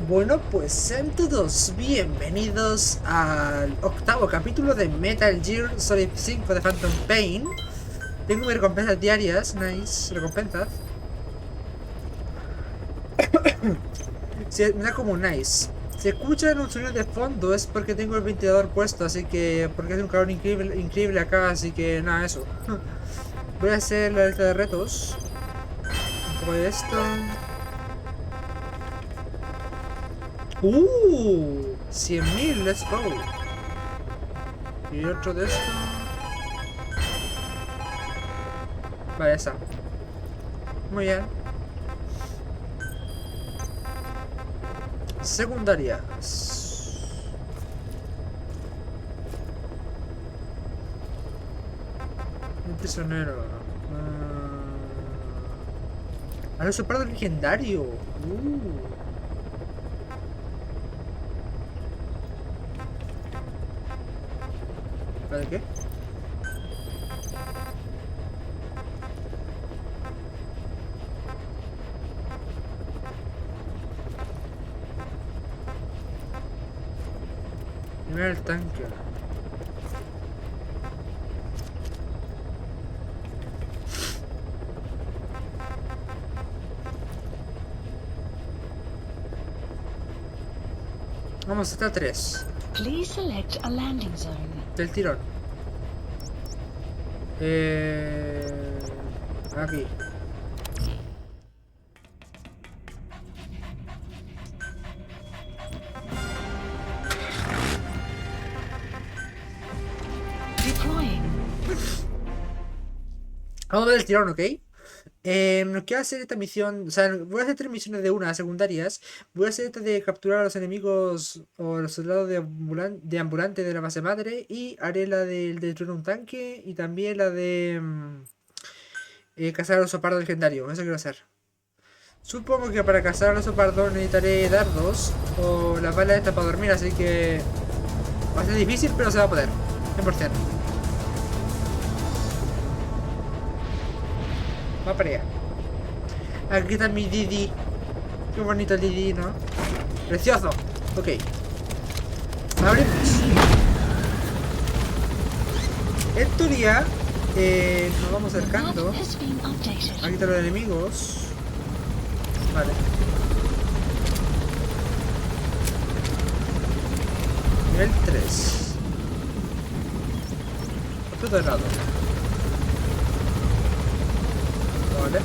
Bueno, pues sean todos bienvenidos al octavo capítulo de Metal Gear Solid 5 de Phantom Pain. Tengo mis recompensas diarias, nice, recompensas. Me da como nice. Si escuchan un sonido de fondo es porque tengo el ventilador puesto, así que... porque hace un calor increíble acá, así que nada, eso. Voy a hacer la lista de retos. Un poco de esto. 100.000, let's go. Y otro de esto. Vale, ya está. Muy bien. Secundarias. Un prisionero. Al oso pardo legendario. ¿Vale qué? Mira el tanque. Vamos hasta 3. Please select a landing zone. Del tirón. Aquí. Deploying. Vamos a ver el tirón, ¿ok? Nos quiero hacer esta misión, o sea, voy a hacer 3 misiones de una, secundarias. Voy a hacer esta de capturar a los enemigos o los soldados de ambulante de la base madre. Y haré la del destruir un tanque y también la de cazar al oso pardo legendario. Eso quiero hacer. Supongo que para cazar al oso pardo necesitaré dardos o las balas estas para dormir, así que va a ser difícil, pero se va a poder, 100%. Va para allá. Aquí está mi Didi. Qué bonito el Didi, ¿no? Precioso. Ok. Abrimos. En teoría, nos vamos acercando. Aquí están los enemigos. Vale. Nivel 3. Otro de lado. Vale.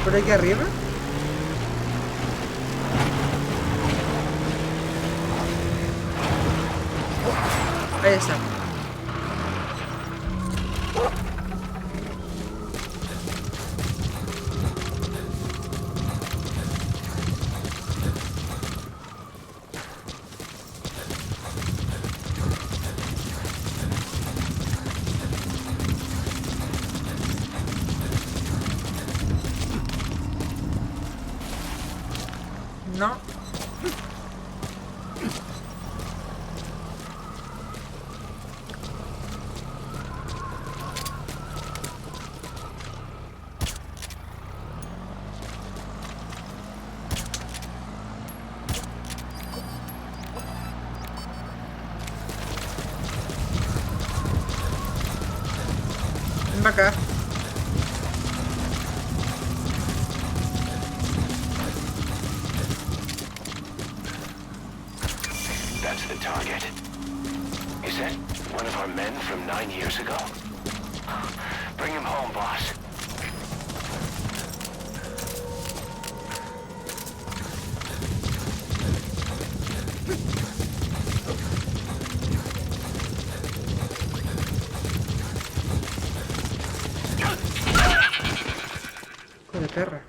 Por aquí arriba. Ahí está. No. Ven acá. That's the target. Is that one of our men from 9 years ago? Bring him home, boss. Hijo de perra.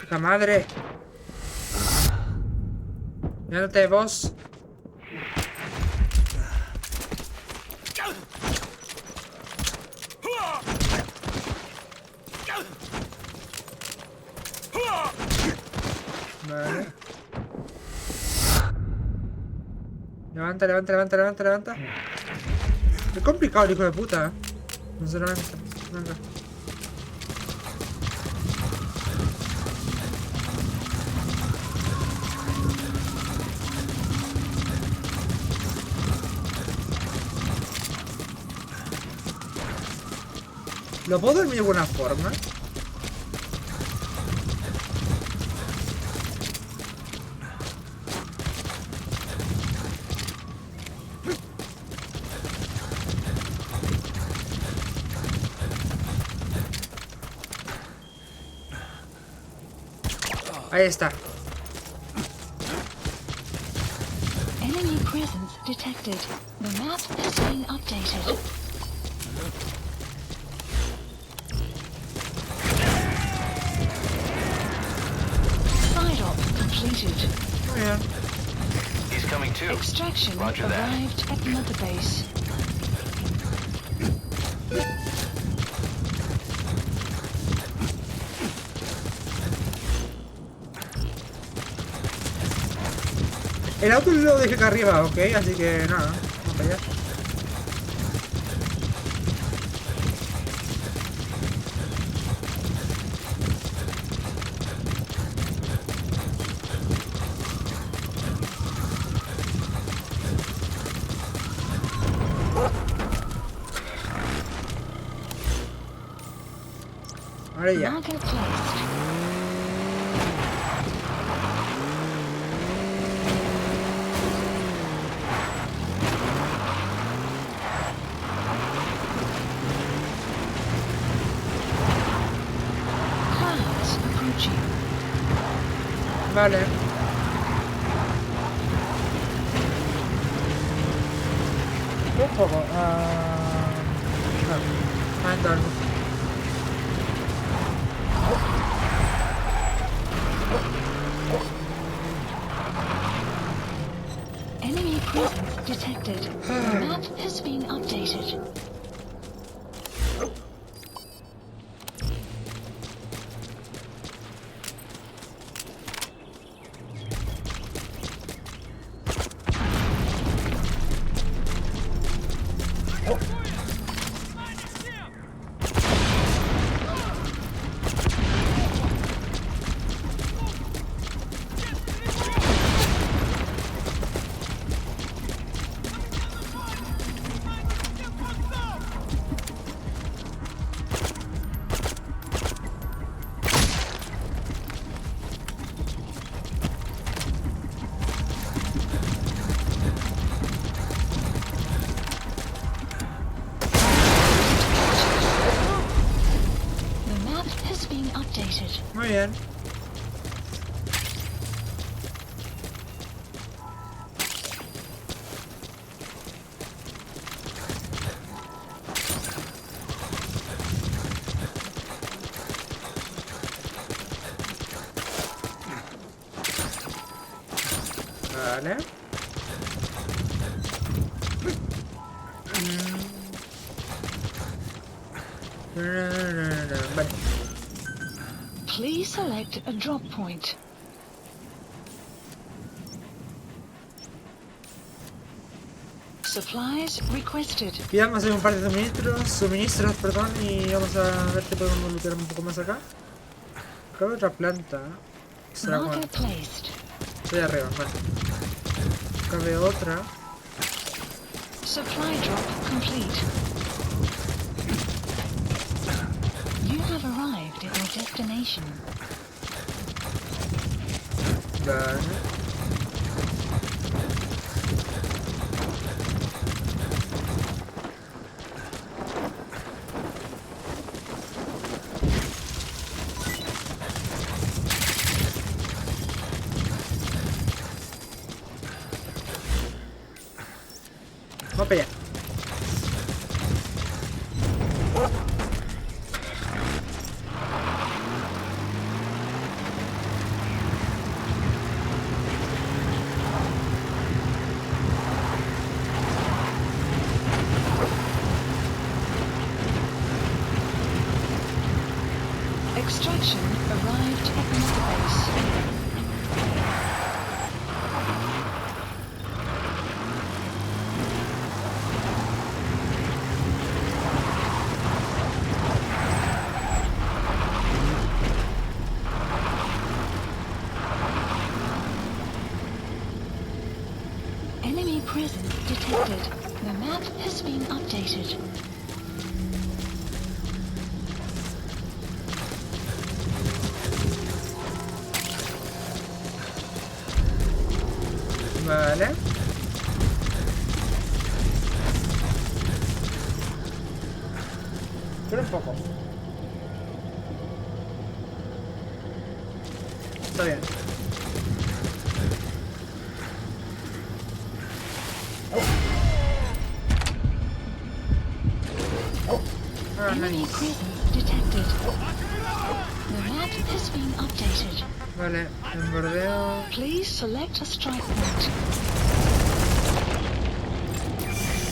¡La madre! Mírate, vos. Vale. Levanta, levanta, levanta, levanta, levanta. Es complicado el hijo de puta. No se levanta. Venga. ¿Lo puedo dormir de buena forma? Ahí está. Enemy presence detected. The map has been updated. Side op completed. Muy bien. He's coming too. Extraction Roger that. arrived at mother base. El auto lo dejé acá arriba, ok, así que nada, vamos para allá. Ahora ya. Marker placed. Clouds approaching. Vale. Un poco. Mando algo. Enemy presence detected. The map has been updated. The map has been updated. Muy bien. Vale. Vale. Please select a drop point. Supplies requested. Pillamos ahí un par de suministros, perdón, y vamos a ver si podemos lootear un poco más acá. Cabe otra planta. Será Marker bueno. placed. Estoy arriba, vale. Cabe otra. Supply drop complete. You have arrived at your destination. Vale. Vamos para allá. Extraction arrived at the mother base. Enemy presence detected. The map has been updated. Vale. Pero un poco. Está bien. Ah, Enemy nice. presence detected. The map has been updated. Vale, bombardeo. Please select a strike point.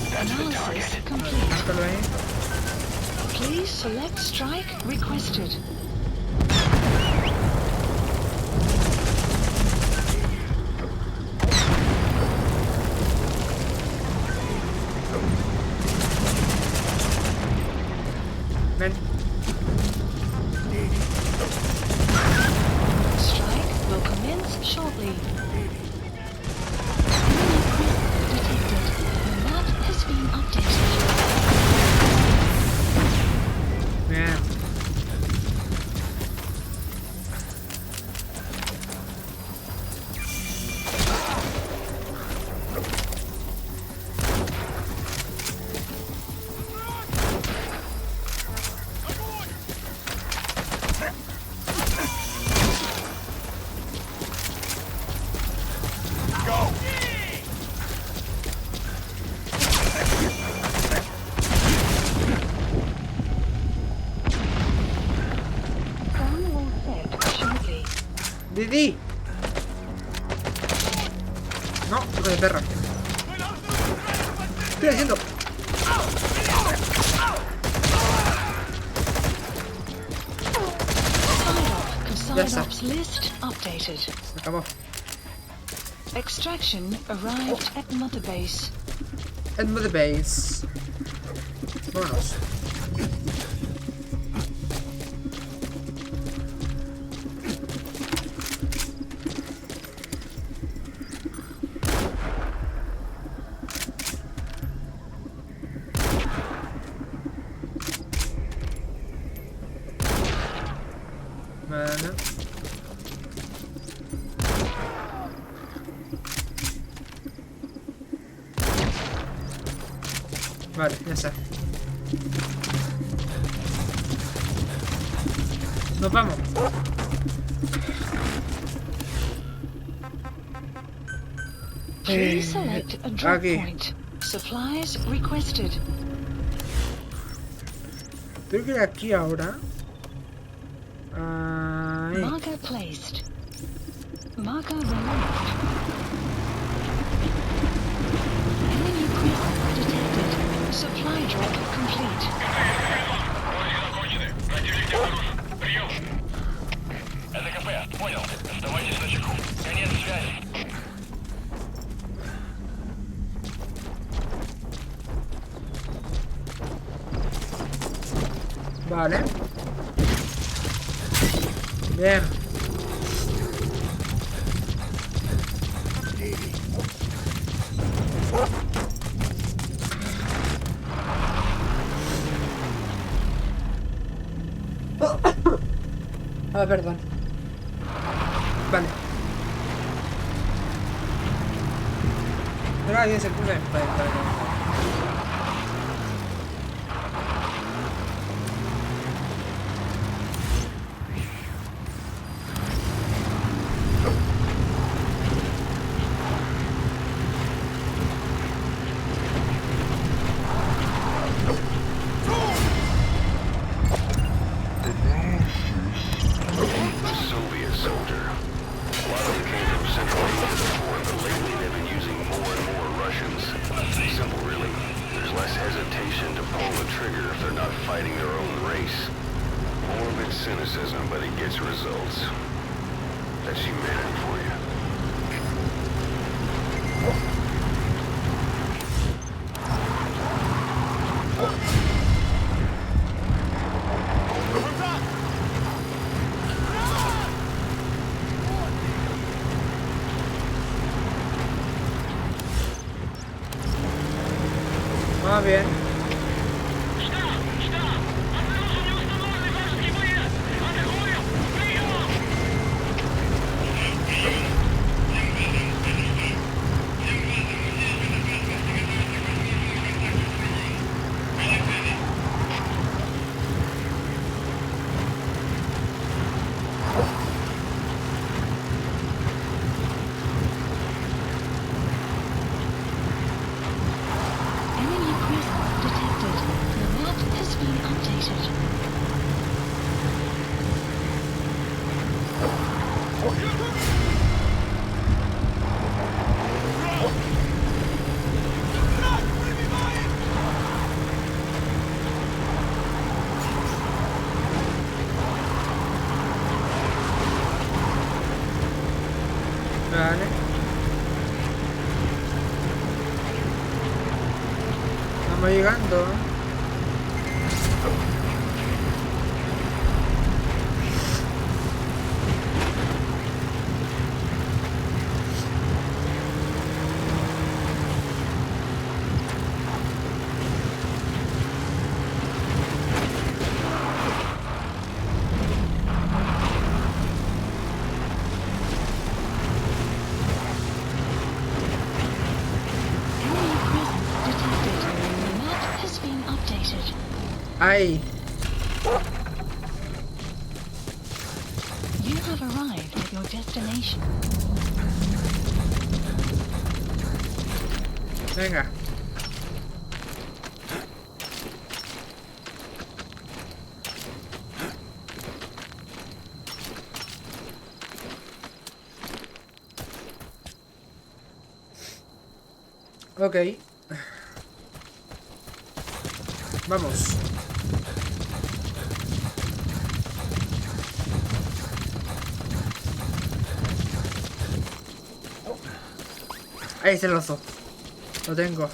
That's the Analysis target. complete. Márcalo ahí. Please select strike requested. Ven. Strike will commence shortly. Enemy presence detected. The map has been updated. Bien. Sun will set shortly. Didi. No, hijo de perra. ¿Qué estoy haciendo? Ya está. Psyops list updated. Se acabó. Extraction arrived at mother base. En the base. Vámonos. Vale. Vale, ya está. Nos vamos. Please select a drop aquí. point. Supplies requested. Tengo que ir aquí ahora. Ahí. Marker placed. Marker removed. Enemy presence detected. Supply drop complete. ЛКП, понял. Оставайтесь на чеку. Конец связи. Vale. Bien. Ah, perdón. Vale. Pero alguien se cura. Vale. Soviet soldier. A lot of them came from Central Asia before, but lately they've been using more and more Russians. Simple, really. There's less hesitation to pull the trigger if they're not fighting their own race. morbid cynicism, but it gets results. That's humanity for you. Vamos bien. Enemy presence detected. The map has been updated. Vale. Estamos llegando. Enemy presence detected. The map has been updated. Ahí. You have arrived at your destination. Venga. Ok. Vamos. Ahí está el oso. Lo tengo.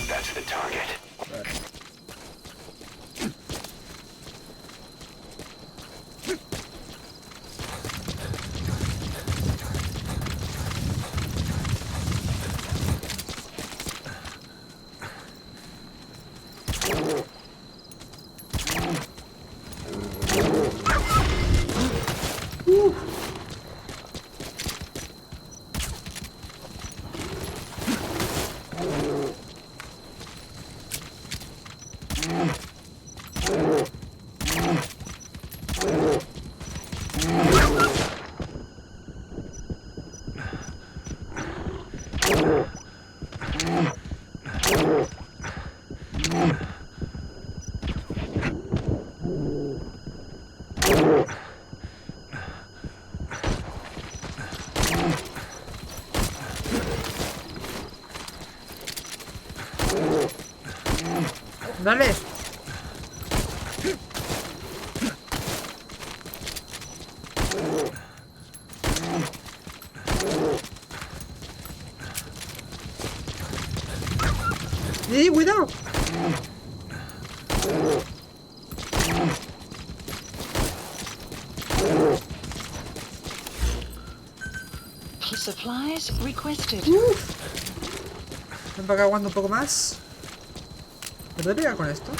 That's the target. Dale. Cuidado. Supplies requested. Ven para acá, aguando un poco más. ¿Me puedo pegar con esto?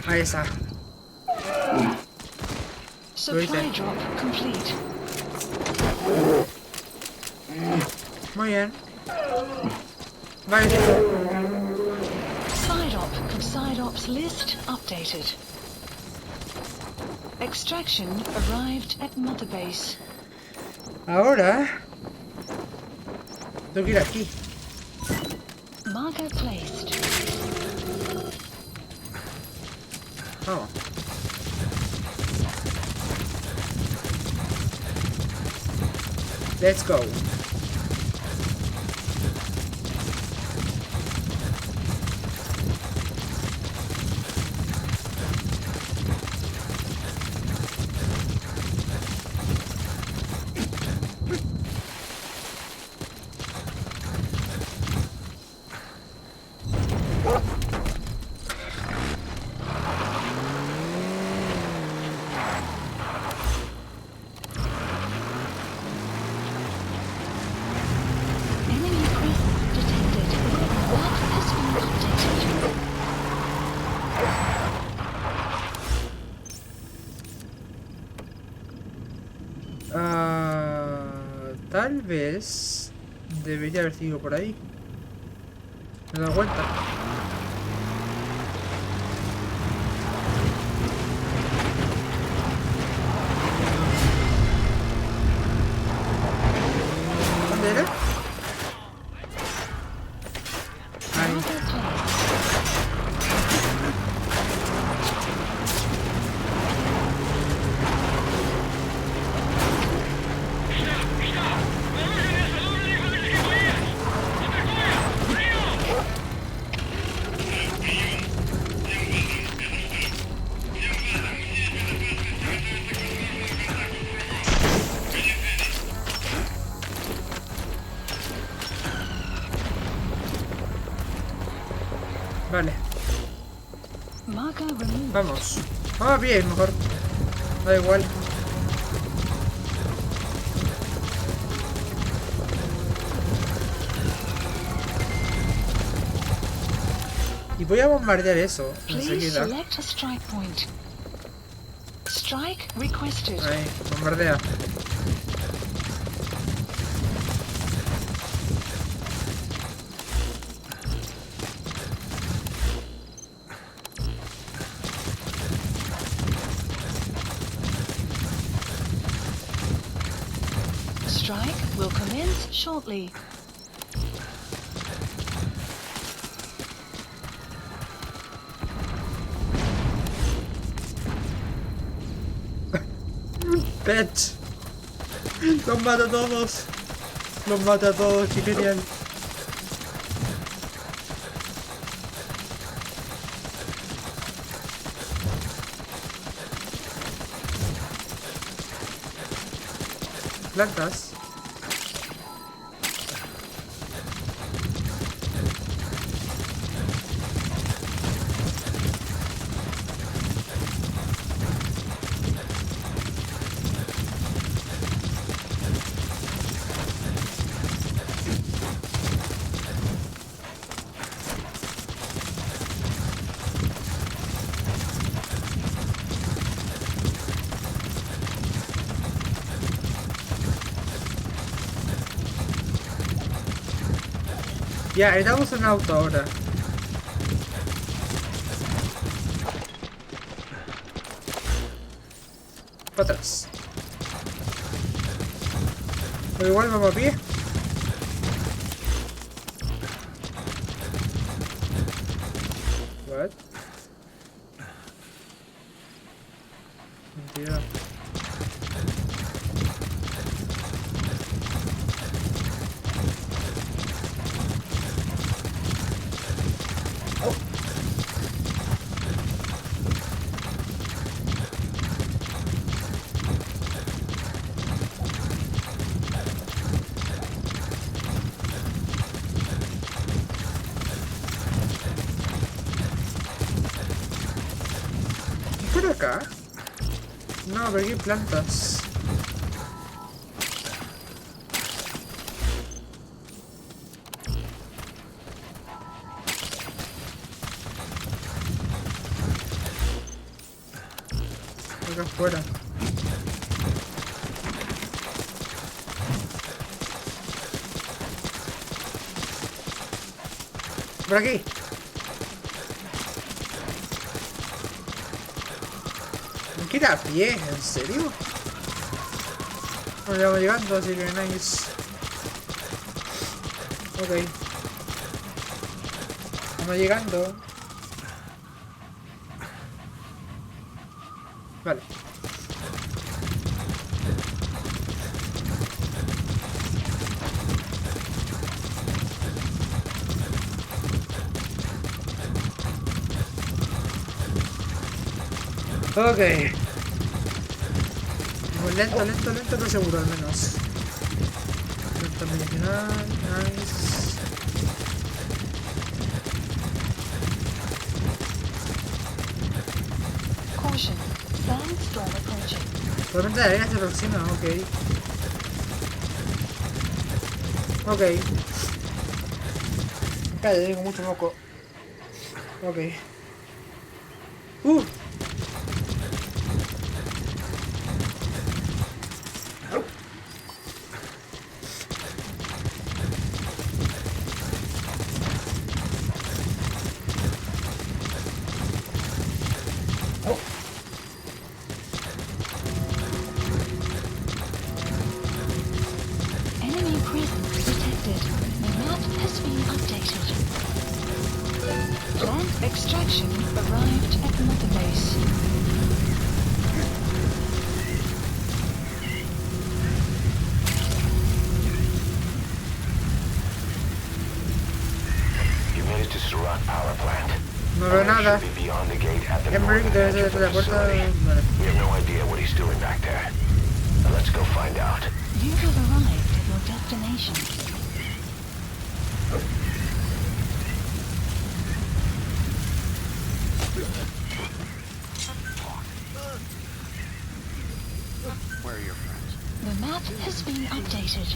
Ahí está. Supply hice. drop complete. Muy bien. Vale. Side ops list updated. Extraction arrived at Mother Base. Ahora tengo que ir aquí. Marker placed. Vamos. Let's go. Tal vez debería haber sido por ahí. Me he dado cuenta. ¿Dónde era? Ahí. Marker placed. Vale, Marker removed. vamos. Ah, bien, mejor. Da igual. Y voy a bombardear eso Please enseguida. select a strike point. Strike requested. Ahí, bombardea. Strike will commence shortly. ¡Pet! ¡Los mato a todos! ¡Los mato a todos! ¡Qué genial! Plantas. Ya, necesitamos un auto ahora. Para atrás. O igual vamos a pie. What? Mentira. ¿Por acá? No, pero aquí hay plantas. Acá afuera. Por aquí. ¿No quiere a pie? ¿En serio? Bueno, ya vamos llegando, así que nice. Ok. Vamos llegando. Vale. Ok. Muy lento, lento, lento, pero seguro al menos. Lento medicinal, nice. Caution. Sandstorm approaching. Tormenta de arena se aproxima, ok. Ok. Espérate, tengo mucho moco. Ok. presence detected. The map has been updated. Plant extraction arrived at Mother Base. You made it to Surat Power Plant. No veo nada. Should be beyond the gate at the Emmerich northern debe edge ser of the de la puerta. facility. Vale. We have no idea what he's doing back there. Now let's go find out. You have arrived at your destination. Where are your friends? The map has been updated.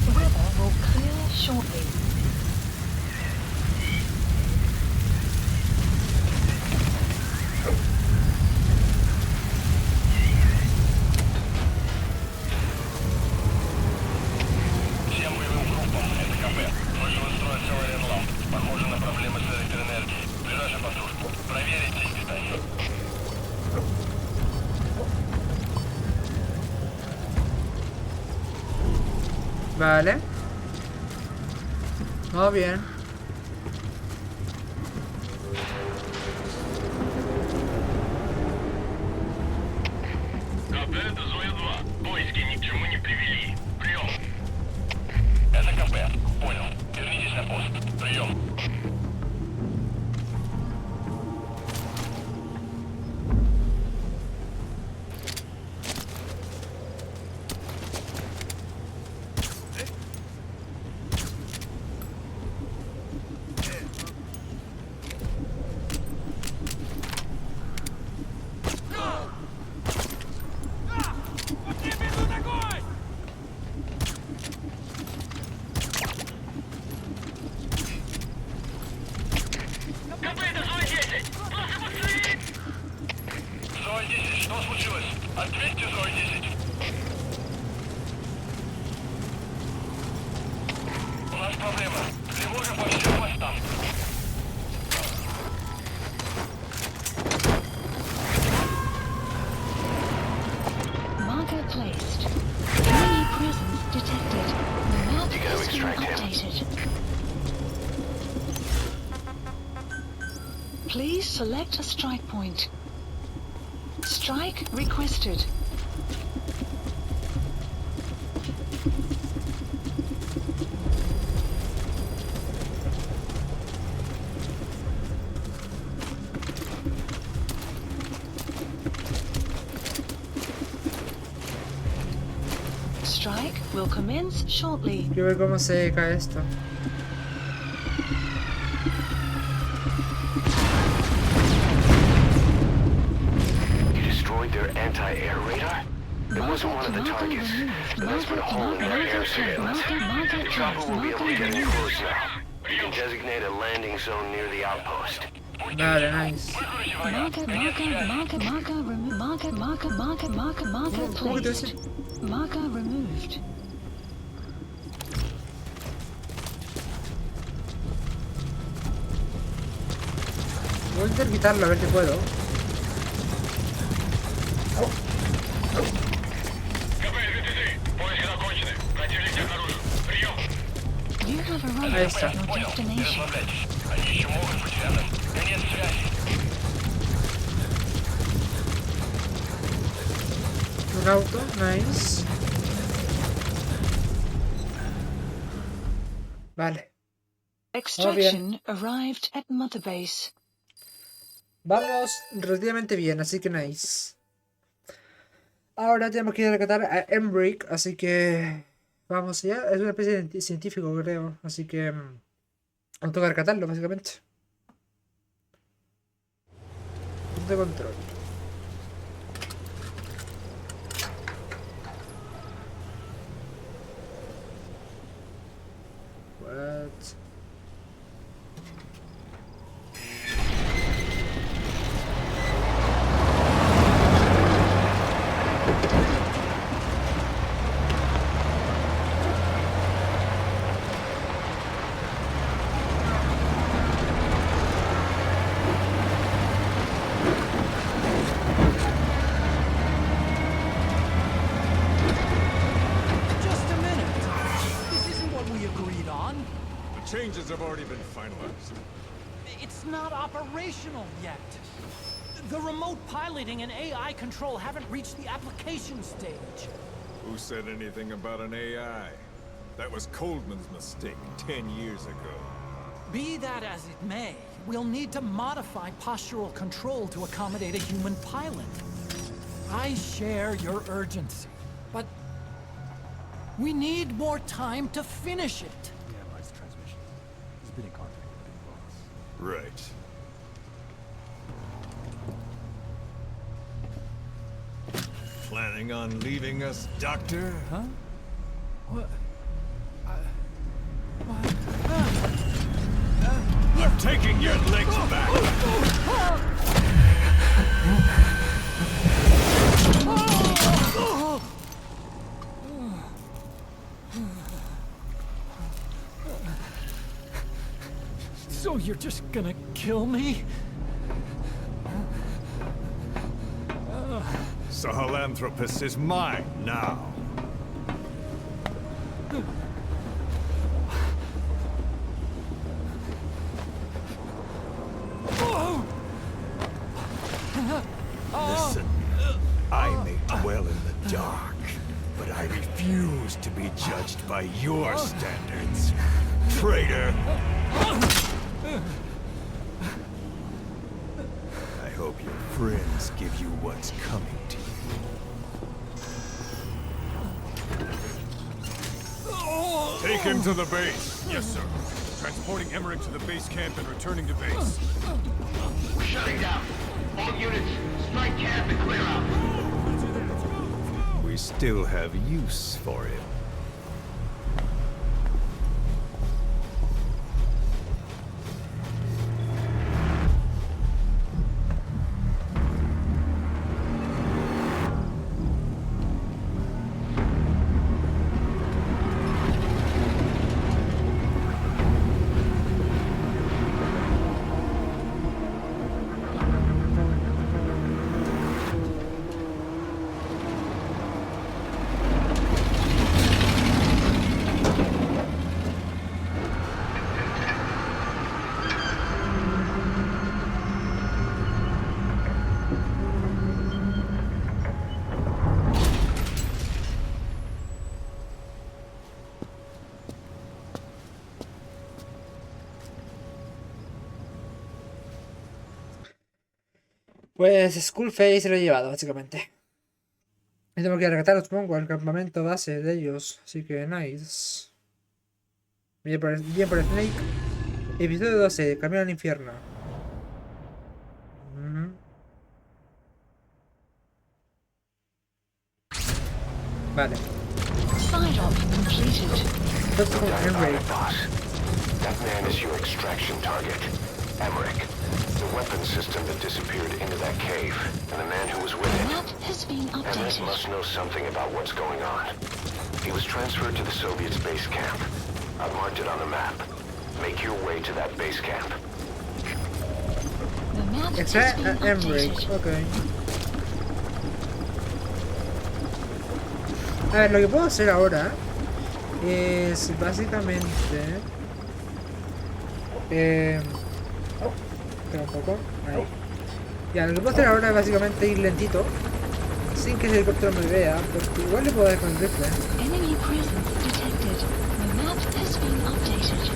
Weather will clear shortly. Всем боевым группам, это КП. Срочно устроить целый ламп. Похоже на проблемы с электроэнергией. Ближайший патруль. Проверить действия. Vale. Todo bien. КП, это Зоя-2. Поиски ни к чему не привели. Прием. Это КП. Понял. Вернитесь на пост. Прием. КП, это Зоя-10. Просто быстрее! Зоя-10, что случилось? Ответьте, Зоя-10. У нас проблема. Тревога по всем постам. Marker placed. Enemy presence detected. The map You gotta has been extract him. updated. Please select a strike point. Strike requested. Strike will commence shortly. Quiero ver cómo se cae esto. You destroyed their anti-air radar? It wasn't one of the targets, but that's been a hole in their air surveillance. The chopper will be able to get any close now. You can designate a landing zone near the outpost. Vale, nice. Marker ¿Cómo que te ves? placed. Marker removed. Voy a intentar quitarlo a ver si puedo. You have Ahí arrived está. at your destination. Они еще могут быть рядом. Конец связи. Un auto, nice. Vale. Extraction arrived at Mother Base. Vamos relativamente bien, así que nice. Ahora tenemos que ir a rescatar a Emmerich, así que vamos allá. Es una especie de científico, creo, así que nos toca rescatarlo, básicamente. Punto de control. What? agreed on. The changes have already been finalized. It's not operational yet. The remote piloting and AI control haven't reached the application stage. Who said anything about an AI? That was Coldman's mistake 10 years ago. Be that as it may, we'll need to modify postural control to accommodate a human pilot. I share your urgency, but we need more time to finish it. He analyzed the transmission. He's been in contact with the big boss. Right. Planning on leaving us, Doctor? Huh? What? I'm taking your legs back! So you're just gonna kill me? Sahelanthropus is mine now. Listen, I may dwell in the dark, but I refuse to be judged by your standards, traitor. I hope your friends give you what's coming to you. Take him to the base. Yes, sir. Transporting Emmerich to the base camp and returning to base. We're shutting down. All units, strike camp and clear out. We still have use for him. Pues Skullface se lo he llevado, básicamente. Y tengo que rescatar, supongo, al campamento base de ellos. Así que nice. Bien por Snake. Episodio 12, Camino al infierno. Vale. Side-op completed. Entonces, con Henry. Boss, that man is your extraction target. Emmerich. The weapon system that disappeared into that cave, and the man who was with The it. map has been Emmerich updated. must know something about what's going on. He was transferred to the Soviets' base camp. I've marked it on the map. Make your way to that base camp. The map has Extract been Emmerich. updated. Ok. A ver, lo que puedo hacer ahora es básicamente... espera un poco. Ahí. Ya, lo que puedo hacer ahora es básicamente ir lentito, sin que el helicóptero me vea, porque igual le puedo dar con el rifle. Enemy presence detected. The map has been updated.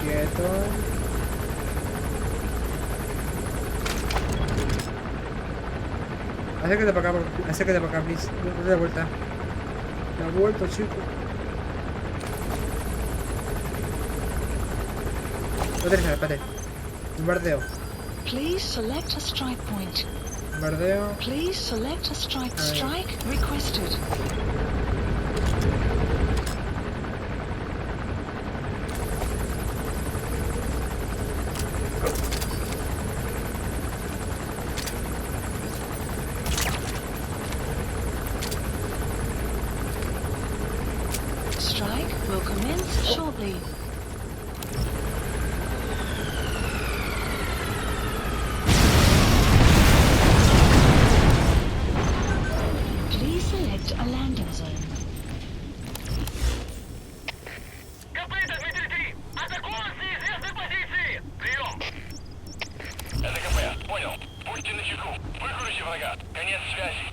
Quieto. Acércate para acá, please. Date la vuelta. La vuelta, chico. Espérate. Bombardeo. Please select a strike point. Bombardeo. Please select a strike. Strike requested. Strike will commence shortly. Locate a landing zone. Капитан, Дмитрий, атакуем с неизвестной позиции! Прием! Это КП, понял. Будьте начеку. Выкройте врага. Конец связи.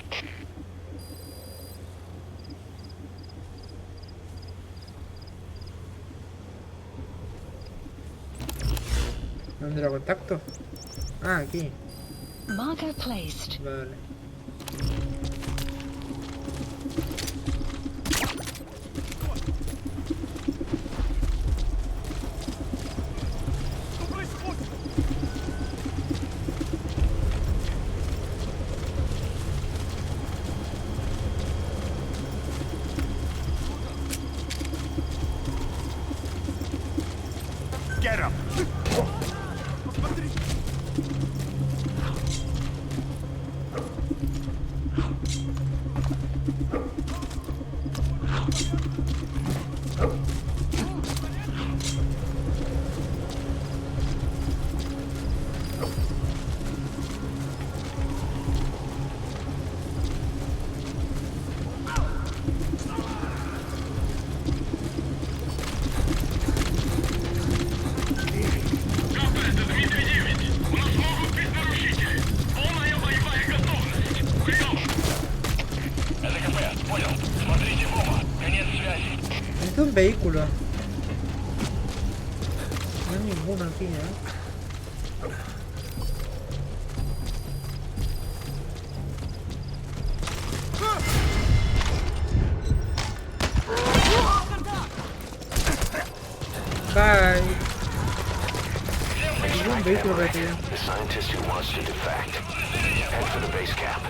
¿Dónde lo contacto? Ah, aquí. Marker placed. Vale. Get him! Necesito un vehículo. No hay ninguno aquí, ¿eh? Bye. Ningún vehículo para tirar. The scientist who wants to defect. Head for the base camp.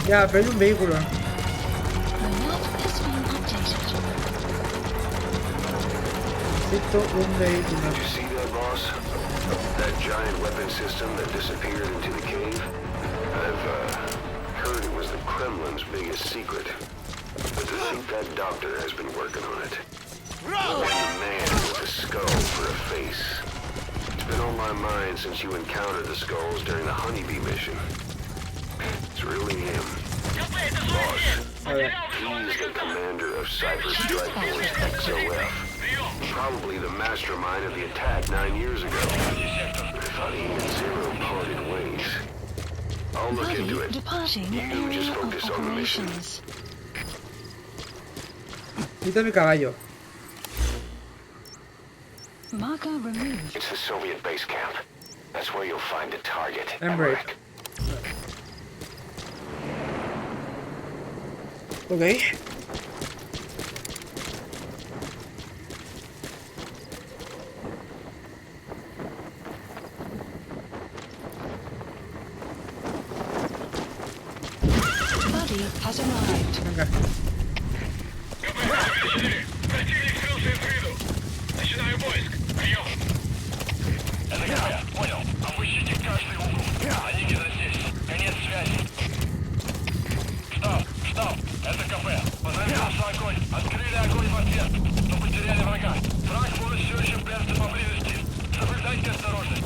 Ya, pero hay un vehículo. The map has been updated. Necesito un vehículo. Did you see that, boss? That giant weapon system that disappeared into the cave? I've heard it was the Kremlin's biggest secret. But to think that doctor has been working on it. And the man with the skull for a face. It's been on my mind since you encountered the skulls during the honeybee mission. It's really him. Boss, he's the commander of Cypher Strike Force XOF. Probably the mastermind of the attack 9 years ago. I thought he and Zero parted ways. I'll look into Buddy it. departing You area just of focus on the mission. operations. Necesito mi caballo. Marker removed. It's the Soviet base camp. That's where you'll find the target. Emmerich. Emmerich. Ok. Buddy has arrived. Venga. Противник скрылся из виду. Начинаю поиск. Прием. Это КП. Понял. Обыщите каждый угол. Они где-то здесь. Конец связи. Штаб. Это КП. Позаменился огонь. Открыли огонь в ответ. Но потеряли врага. Враг может все еще прятаться поблизости. Соблюдайте осторожность.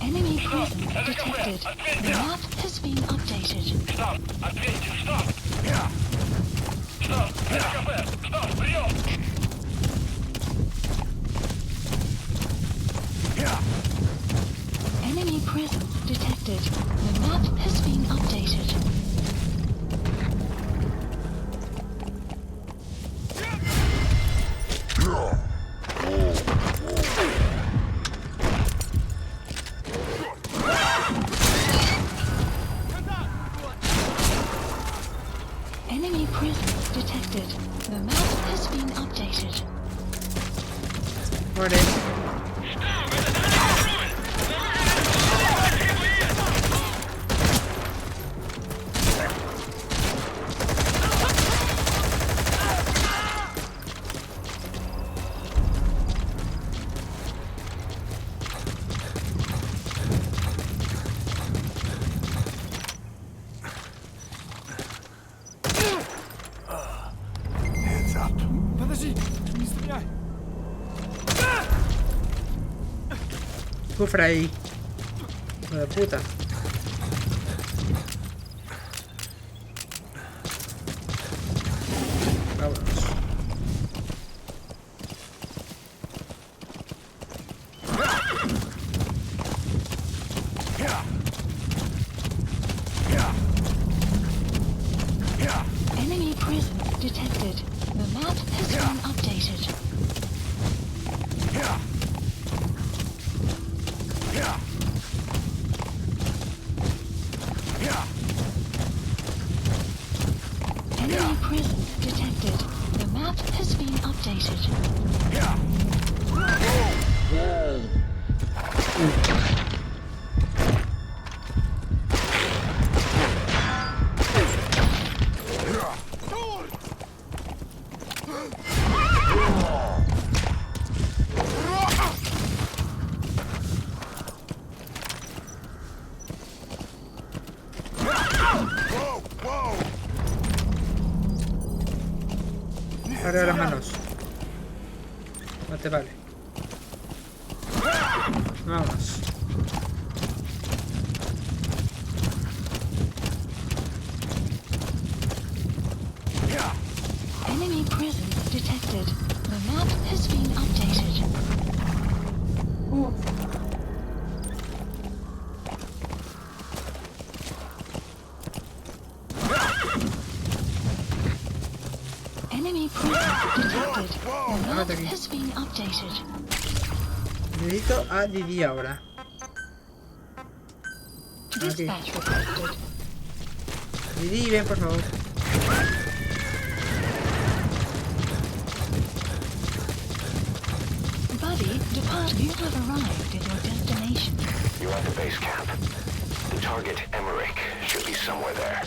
Enemy presence detected. The map has been updated. Штаб. Ответьте. Штаб. Штаб. Это КП. Штаб. Прием. Enemy presence detected. The map has been updated. Enemy presence detected. The map has been updated. Muere. Hands up. Подожди, не стреляй. Sufre ahí. Hijo de puta. detected. The map has been updated. Enemy presence detected. The map has been updated. Arriba las manos. No te vale. Vamos. Enemy presence detected. The map has been updated. Enemy presence detected. The map has been updated. Necesito a Didi ahora. Dispatch requested. Didi, ven por favor. Buddy, depart. You have arrived at your destination. You're at the base camp. The target, Emmerich, should be somewhere there.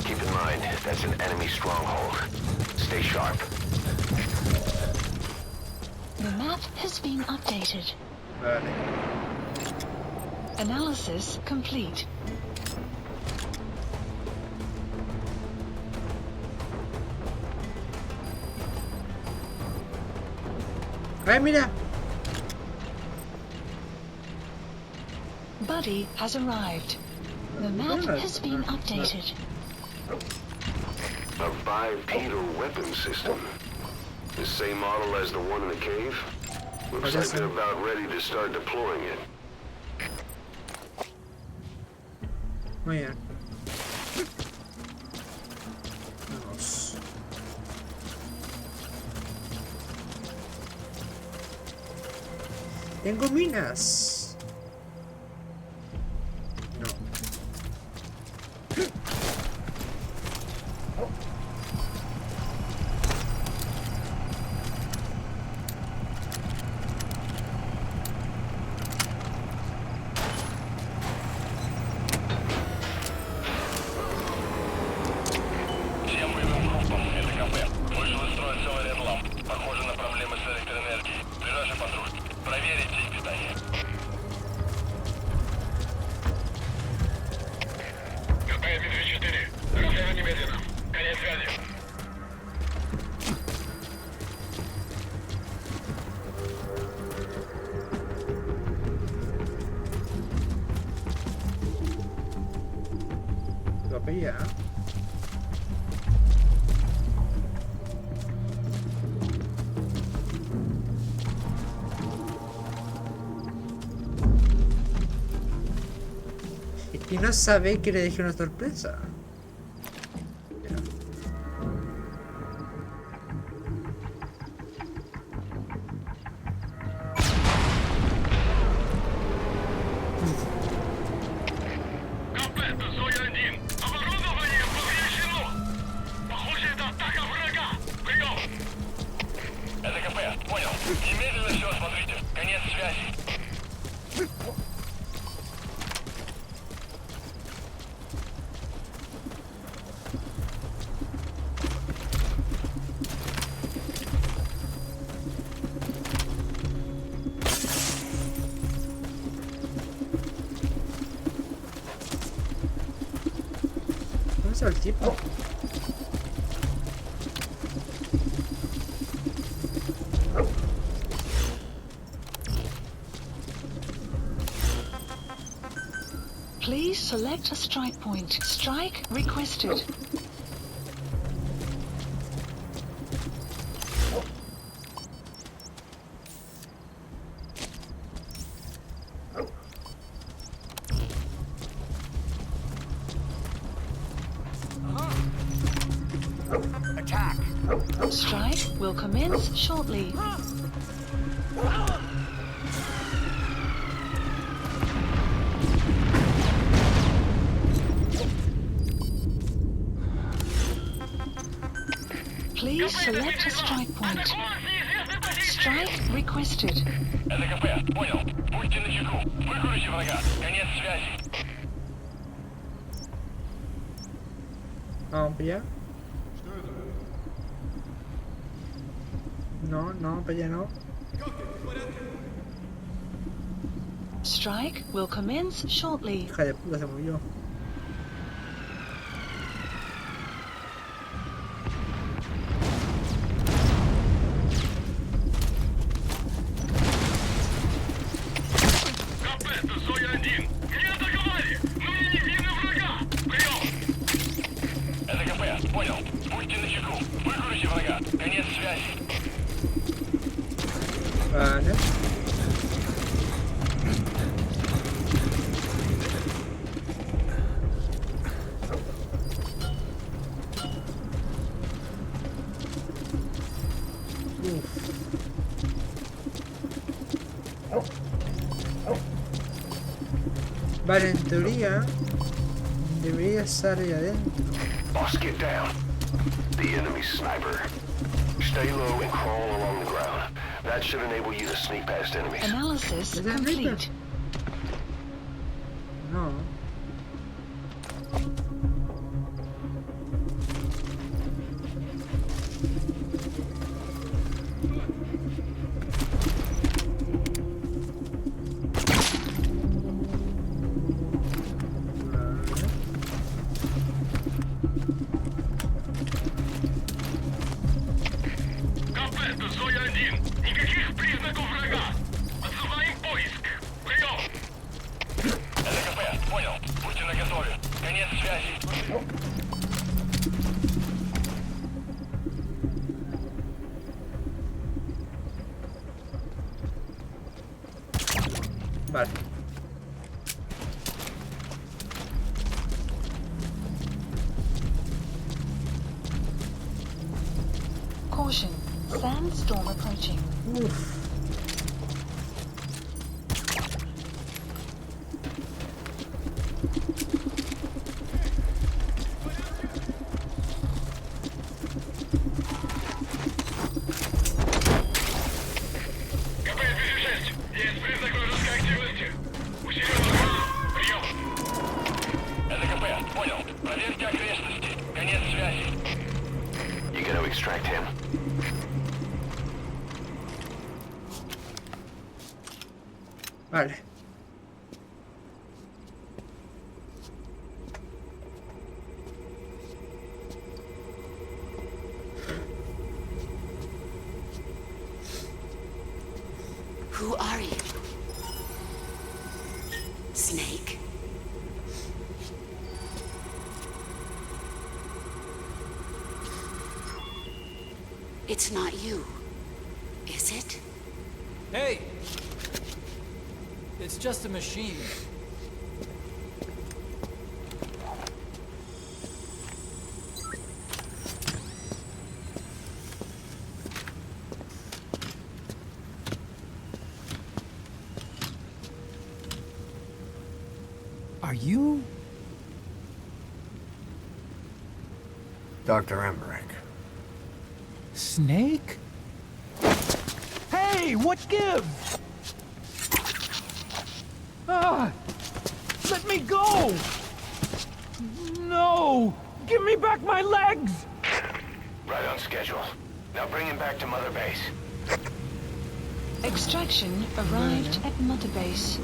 Keep in mind, that's an enemy stronghold. Stay sharp. The map has been updated. Vale. Analysis complete. ¡Ay, mira! Buddy has arrived. The map has been updated. A bipedal weapon system. The same model as the one in the cave? Looks like they're about ready to start deploying it. Muy bien. Vamos. Tengo minas. No. Всем боевым группам, это КП. Вышел из строя целый ряд ламп. Похоже на проблемы с электроэнергией. Ближайший патруль. Проверить сеть питания. КП-4. Разрыва немедленно. Конец связи. Lo pilla. Y no sabe que le dejé una sorpresa. Mira. КП, это зона 1. Оборудование повреждено. Похоже, это атака врага. Прием. Это КП, понял. Немедленно все осмотрите. Конец связи. ¿Dónde está el tipo? Please select a strike point. Strike requested. Attack! Strike will commence shortly. Please select a strike point. Strike requested. Это КП, понял. Будьте начеку. Выкройте врага. Конец связи. Vamos para allá. No, no, para allá no. Strike will commence shortly. Hija de puta, se movió. КП, это Зоя-1. Где атаковали? Мне не видно врага. Прием. Это КП, понял. Будьте начеку. Выкройте врага. Конец связи. Vale. Vale, en teoría debería estar ahí adentro. Boss, get down. The enemy sniper. Stay low and crawl along the ground. That should enable you to sneak past enemies. Analysis Is that complete. No. КП, это Зоя-1. Никаких признаков врага. Отзываем поиск. Прием. Это КП, понял. Будьте наготове. Конец связи. Vale. Caution. Sandstorm approaching. Uf. КП-56. Есть признак вражеской активности. Усилен огонь. Прием. Это КП, понял. Проверьте окрестности. Конец связи. You gonna extract him? Vale. Who are you? Snake? It's not you, is it? Hey! It's just a machine. Are you? Dr. Emmerich. Snake? Hey, what gives? Ah! Let me go! No! Give me back my legs! Right on schedule. Now bring him back to Mother Base. Extraction arrived at Mother Base.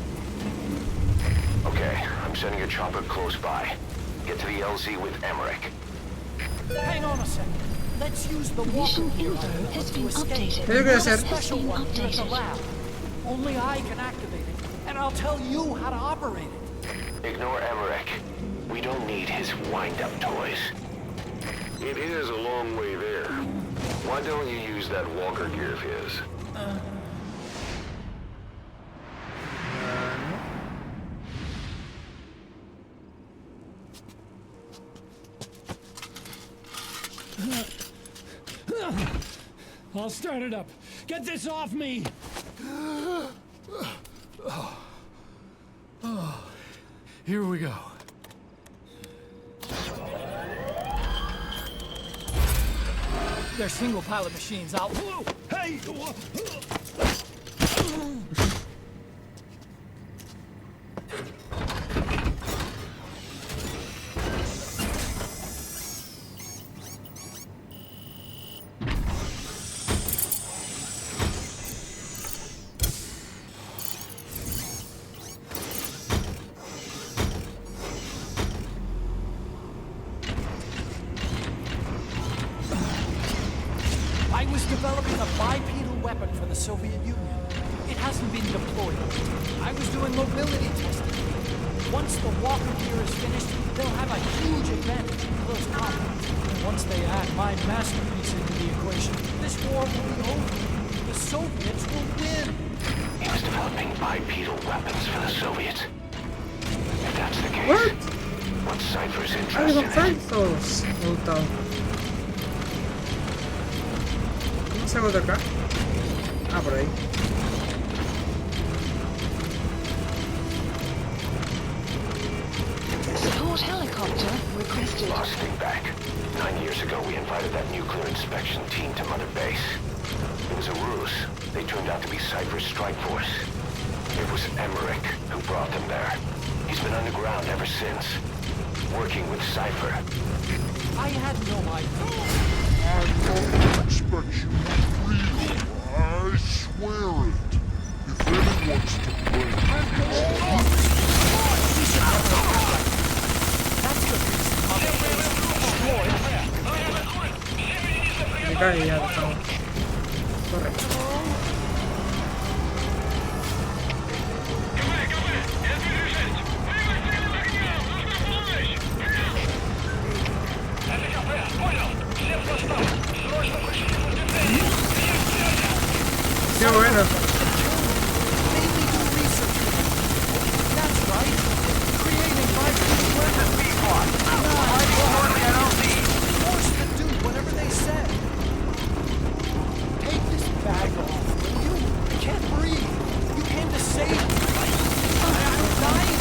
Okay, I'm sending a chopper close by. Get to the LZ with Emmerich. Hang on a second. Let's use the Mission walker gear info I built has to been escape. updated. Creo que va a ser. Special Has been one here at the updated. lab. Only I can activate it, and I'll tell you how to operate it. Ignore Emmerich. We don't need his wind-up toys. It is a long way there. Why don't you use that walker gear of his? I'll start it up. Get this off me! Here we go. They're single pilot machines. I'll... Hey! I was developing a bipedal weapon for the Soviet Union. It hasn't been deployed. I was doing mobility testing. Once the walker gear is finished, they'll have a huge advantage in close combat. And once they add my masterpiece into the equation, this war will be over. The Soviets will win. He was developing bipedal weapons for the Soviets. If that's the case, What? what's Cypher's Ah, interest son in it? falsos. Me ha gustado. ¿Cómo salgo de acá? Ah, por ahí. Support helicopter requested. Lost thing back. 9 years ago, we invited that nuclear inspection team to Mother Base. It was a ruse. They turned out to be Cypher's strike force. It was Emmerich who brought them there. He's been underground ever since, working with Cypher. I had no idea. I don't expect you to real. I swear it. If anyone's to blame, That's the reason Mother Base was destroyed. Me cae ya, chao. Corre. Qué bueno. Mainly do research. That's right. Creating bipedal weapons. Forced to do whatever they said. Take this bag off, will you? I can't breathe. You came to save me, right? I'm dying.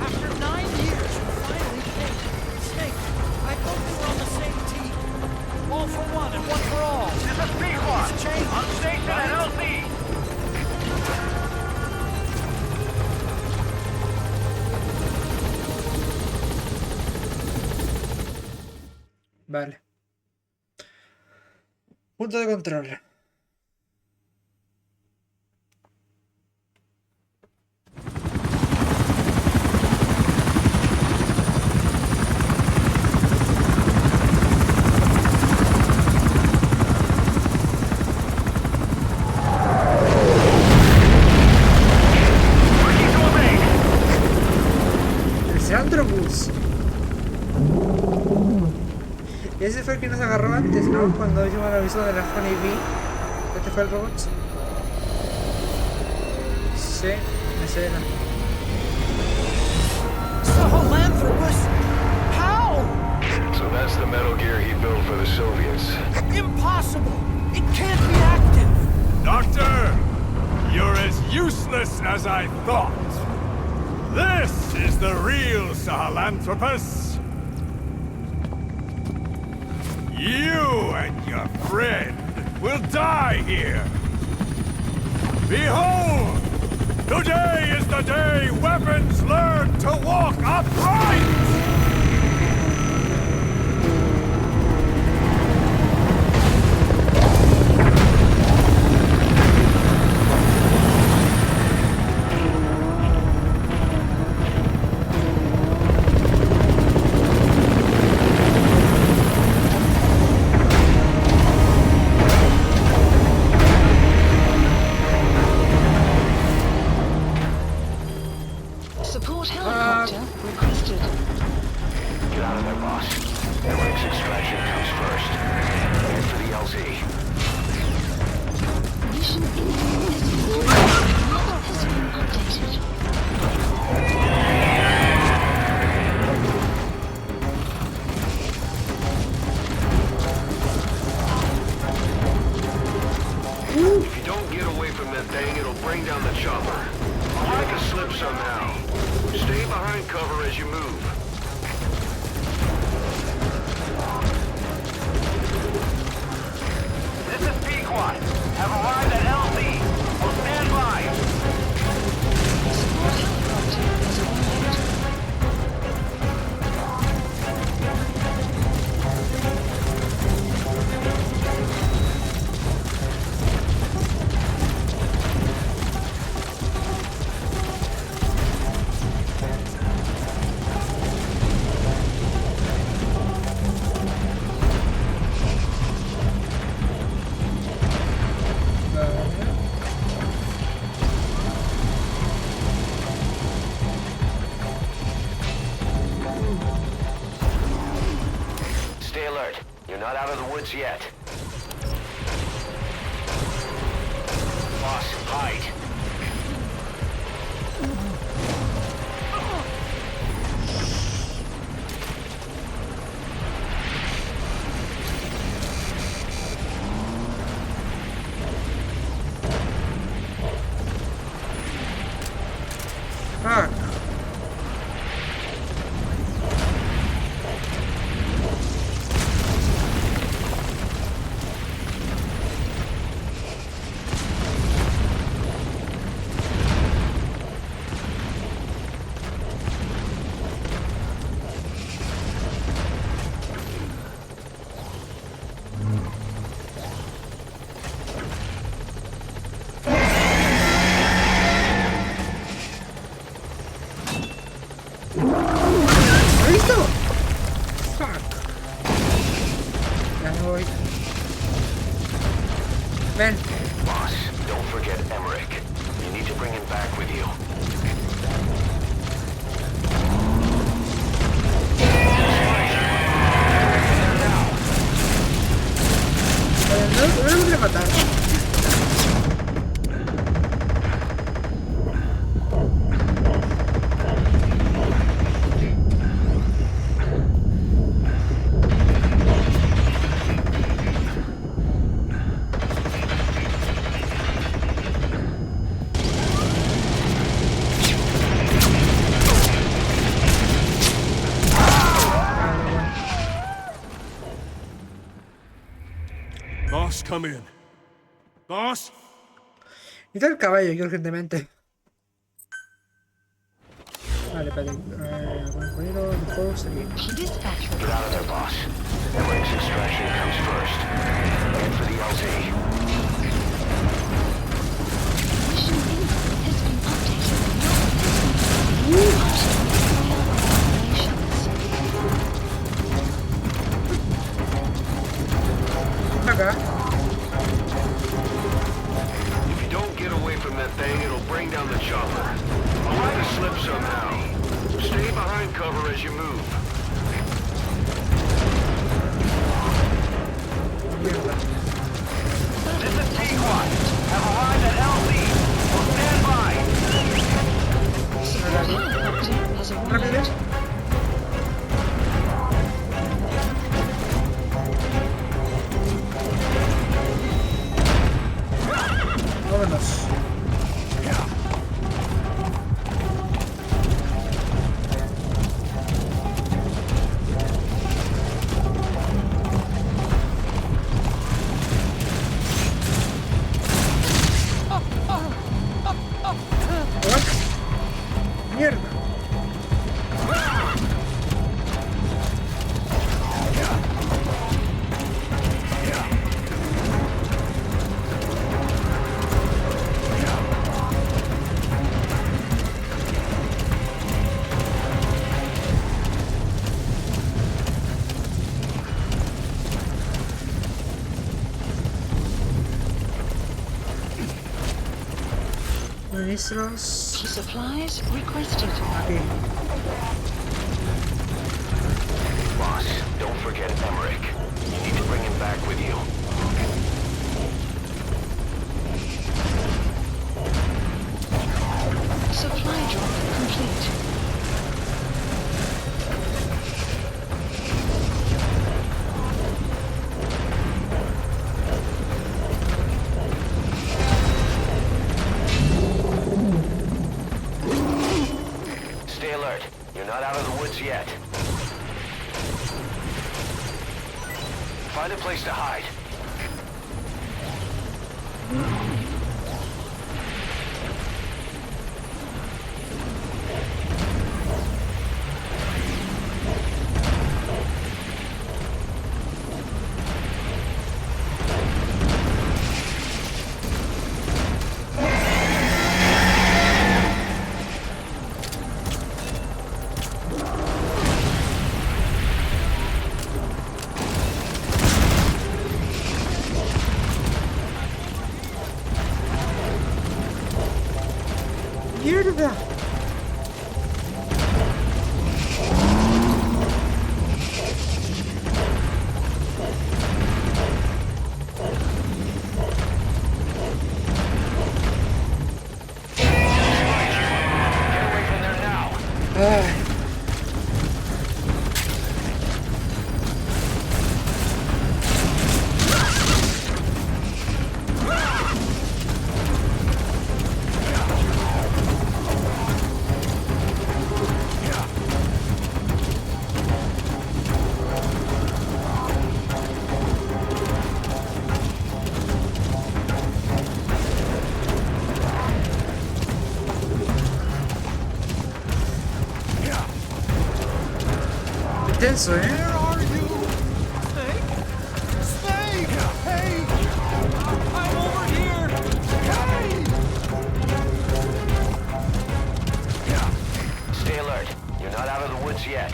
After 9 years, we finally came. Snake, I thought we were on the same team. All for one and one for all. This is Pequod. On station at LZ. Vale. Punto de control. El SAHELANTHROPUS. Ese fue el que nos agarró antes, ¿no? Cuando hicimos el aviso de la Honey Bee. ¿Este fue el robot? Sí, ese era. Sahelanthropus? How? So that's the Metal Gear he built for the Soviets. Impossible! It can't be active! Doctor, you're as useless as I thought. This is the real Sahelanthropus. You and your friend will die here. Behold! Today is the day weapons learn to walk upright! Support helicopter requested. bring down the chopper. Make a slip somehow. Stay behind cover as you move. This is Pequot. Have arrived at LZ. We'll stand by. Support helicopter has arrived. Stay alert. You're not out of the woods yet. Boss, hide. Fuck. ¿Listo? Fuck. Ya me voy. Ven. Boss, don't forget Emmerich. You need to bring him back with you. No lo voy a matar. Boss, come in. Boss? Necesito el caballo aquí urgentemente. Vale, espérate. Ponerlo de fuego seguir. Dispatch Get out of there, boss. Emmerich's extraction comes first. Head for the LZ. mission info has been updated. Operations. Acá. If you don't get away from that thing, it'll bring down the chopper. Make a slip somehow. Stay behind cover as you move. Mierda. This is Pequot. Have arrived at LZ. We'll stand by. Helicopter has Rápido. arrived. Vámonos. What? Mierda. Suministros. Supplies requested. Aquí. Boss, don't forget Emmerich. You need to bring him back with you. Supply drop complete. Find a place to hide. ¡Mierda! Get away from there now. Ay. Intenso, ¿eh? Where are you? Snake? Snake! Hey! I'm over here! Hey! Stay alert. You're not out of the woods yet.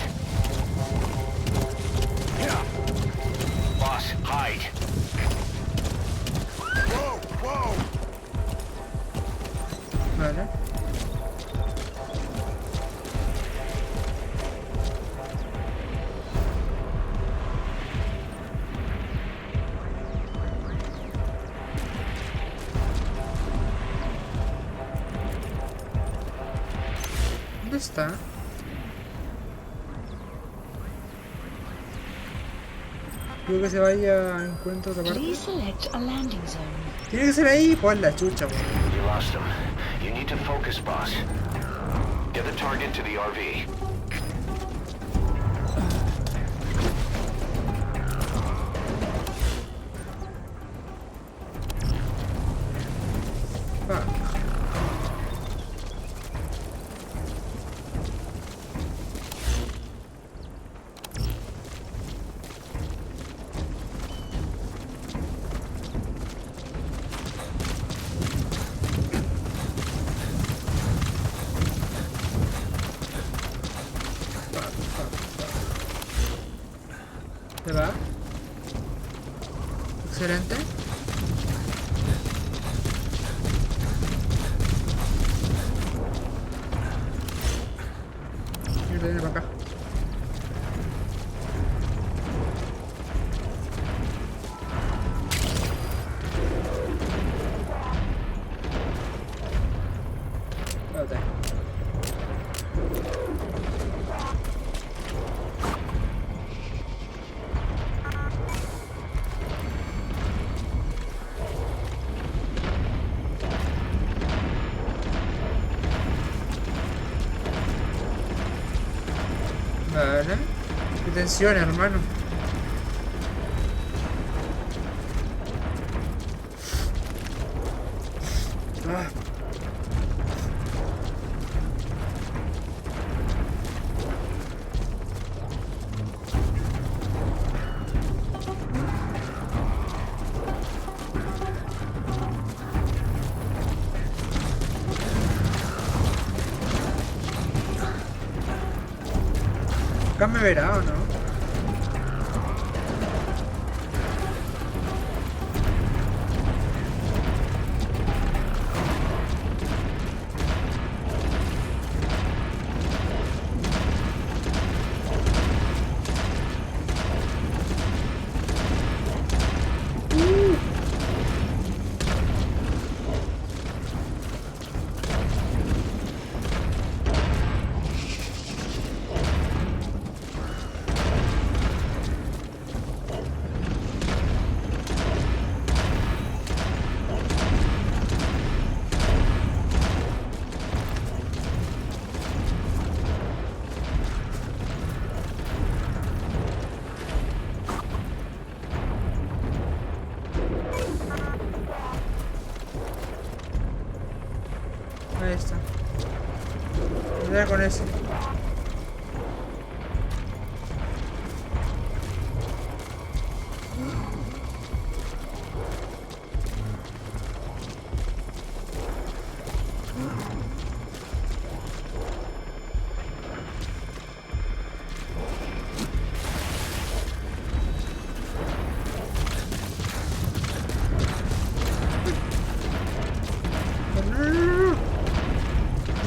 Boss, hide. Whoa, whoa! Vale. ¿Dónde está? Creo que se vaya a encuentro de otra parte. Please select a landing zone. Tiene que ser ahí, pues la chucha, weón. You lost him. You need to focus, boss. Get the target to the RV. Fuck. ¿Se va? Excelente. Mierda, viene para acá. Espérate. Vale. Qué tensión, hermano. Ah. Acá me verá o no. Era con ese.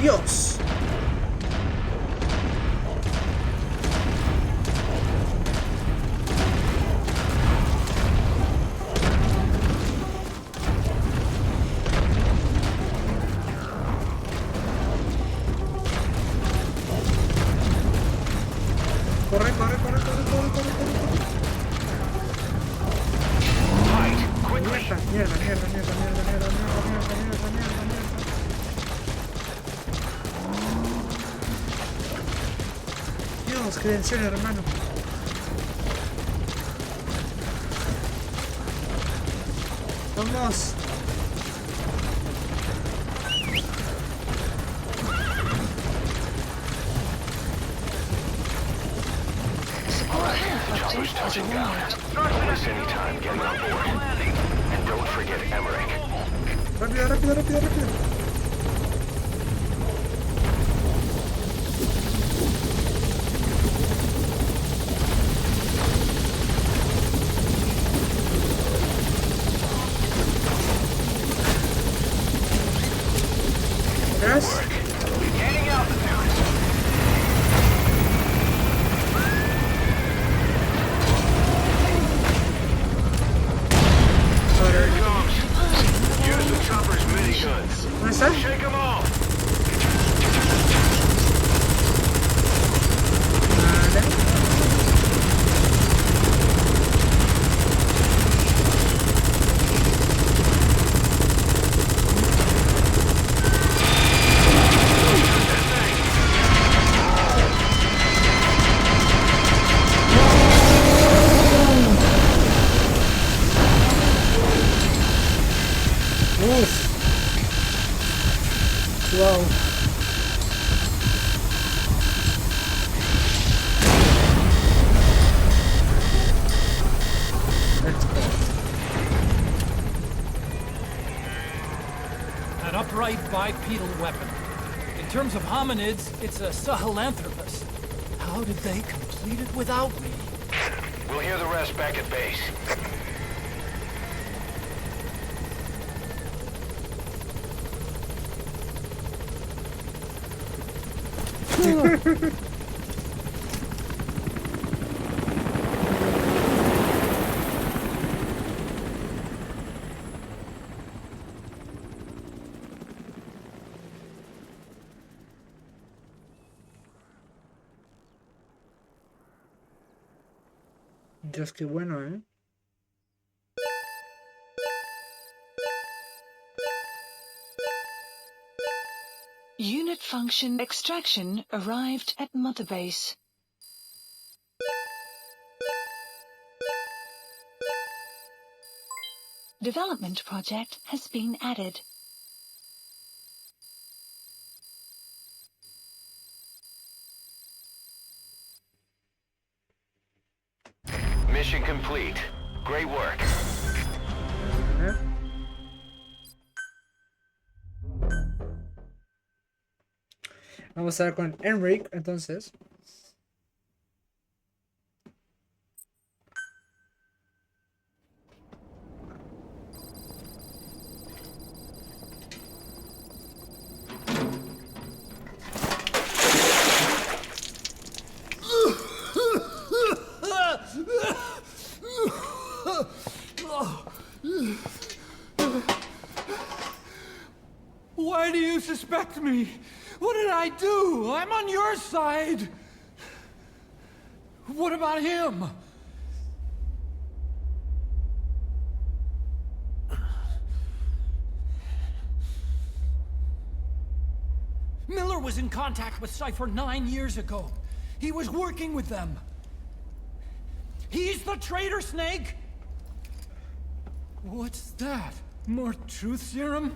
Dios. Corre, corre, corre, corre, corre, corre, corre. Mierda, mierda, mierda, mierda, mierda, mierda, mierda, mierda, mierda, mierda, mierda. Dios, qué tensión, hermano. Vamos. Chopper's touching down. Don't waste any time getting on board. And don't forget Emmerich. Rápido, rápido, rápido, rápido. ¿Ves? Gaining altitude. Here it comes. Use the Chopper's miniguns. ¿Dónde está? Shake them off. Vale. Wow. An upright bipedal weapon. In terms of hominids, it's a Sahelanthropus. How did they complete it without me? We'll hear the rest back at base. Dios, qué bueno, ¿eh? Unit function extraction arrived at Mother Base. Development project has been added. Mission complete. Great work. ¿Eh? Vamos a ver con Enric, entonces. Why do you suspect me? What did I do? I'm on your side. What about him? Miller was in contact with Cypher 9 years ago. He was working with them. He's the traitor, Snake! What's that? More truth serum?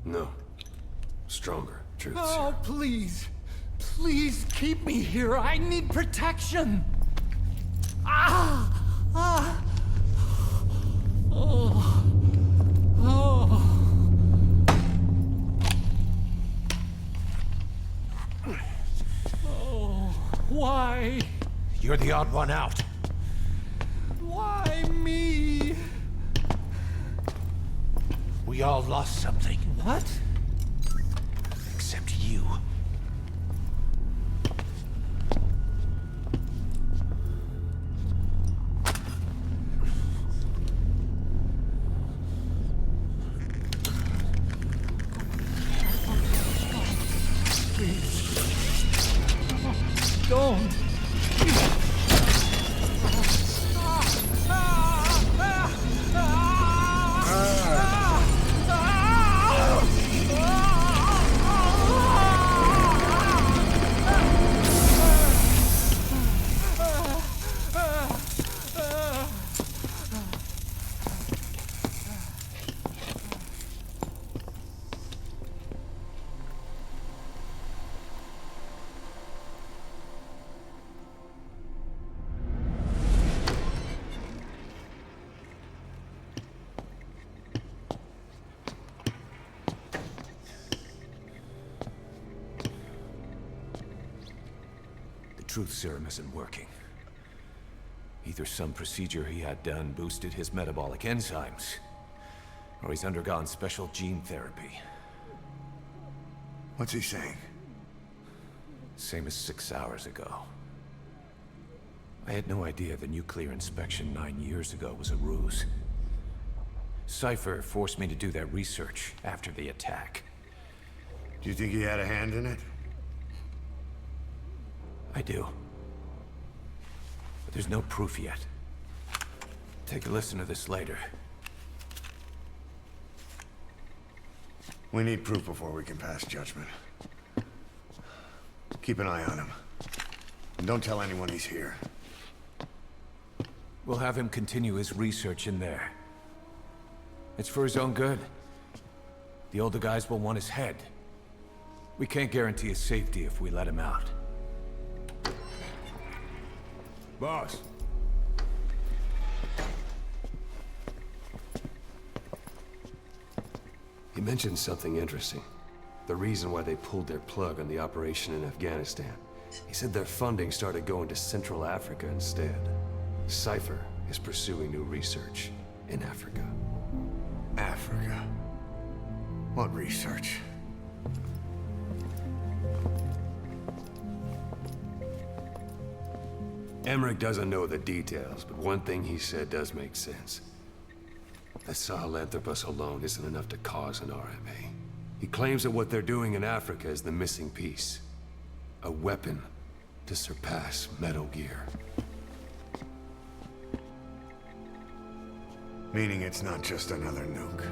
No. Stronger truth Oh, serum. please. Please keep me here. I need protection. Ah! Ah! Oh. Oh. Oh. Why? You're the odd one out. Why me? We all lost something. What? Except you. Don't. The truth serum isn't working. Either some procedure he had done boosted his metabolic enzymes, or he's undergone special gene therapy. What's he saying? Same as 6 hours ago. I had no idea the nuclear inspection 9 years ago was a ruse. Cypher forced me to do that research after the attack. Do you think he had a hand in it? I do. But there's no proof yet. Take a listen to this later. We need proof before we can pass judgment. Keep an eye on him. And don't tell anyone he's here. We'll have him continue his research in there. It's for his own good. The older guys will want his head. We can't guarantee his safety if we let him out. Boss. He mentioned something interesting. The reason why they pulled their plug on the operation in Afghanistan. He said their funding started going to Central Africa instead. Cypher is pursuing new research in Africa. Africa? What research? Emmerich doesn't know the details, but one thing he said does make sense. That Sahelanthropus alone isn't enough to cause an RMA. He claims that what they're doing in Africa is the missing piece. A weapon to surpass Metal Gear. Meaning it's not just another nuke.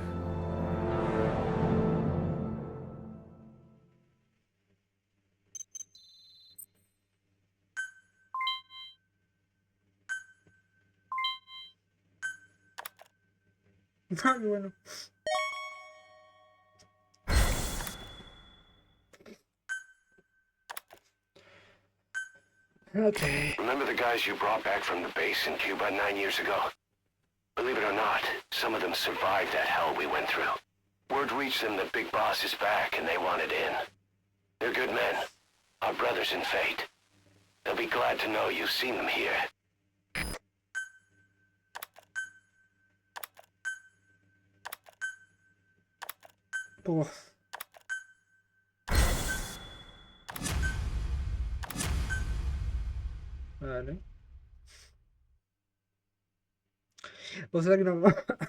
Ah, qué bueno. Okay. Remember the guys you brought back from the base in Cuba 9 years ago? Believe it or not, some of them survived that hell we went through. Word reached them that Big Boss is back and they wanted in. They're good men. Our brothers in fate. They'll be glad to know you've seen them here. Oh. Vale. O sea que nos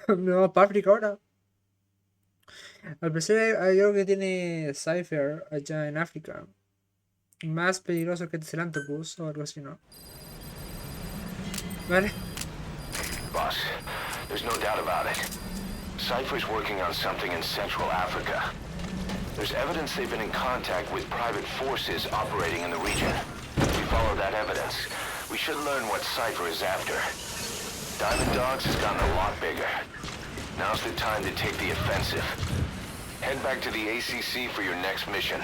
vamos para África ahora. Al parecer hay algo que tiene Cypher allá en África. Más peligroso que SAHELANTHROPUS o algo así, ¿no? Vale. Boss, there's no doubt about it. Cypher's working on something in Central Africa. There's evidence they've been in contact with private forces operating in the region. If we follow that evidence, we should learn what Cypher is after. Diamond Dogs has gotten a lot bigger. Now's the time to take the offensive. Head back to the ACC for your next mission.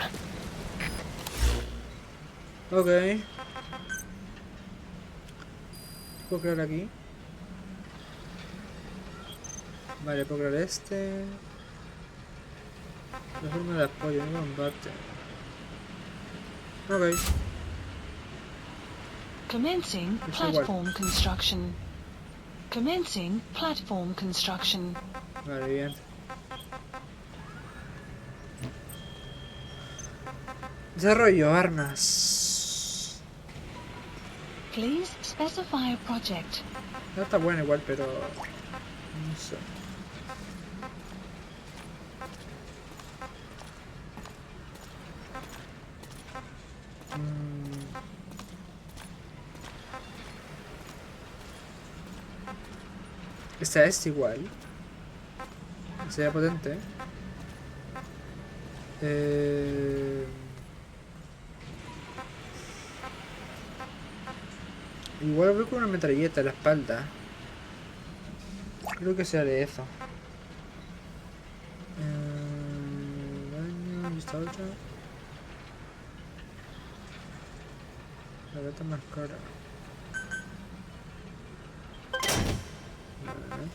Ok. ¿Puedo crear aquí? Vale, puedo crear este. La forma de apoyo, no combate. Ok. Commencing Es igual. platform construction. Commencing platform construction. Vale, bien. Desarrollo, armas. Please specify a project. No está bueno igual, pero... No sé. Esta es igual. Sería potente. Igual voy con una metralleta en la espalda. Creo que sea de eso. Daño, ¿y esta otra? La gata más cara. Vale.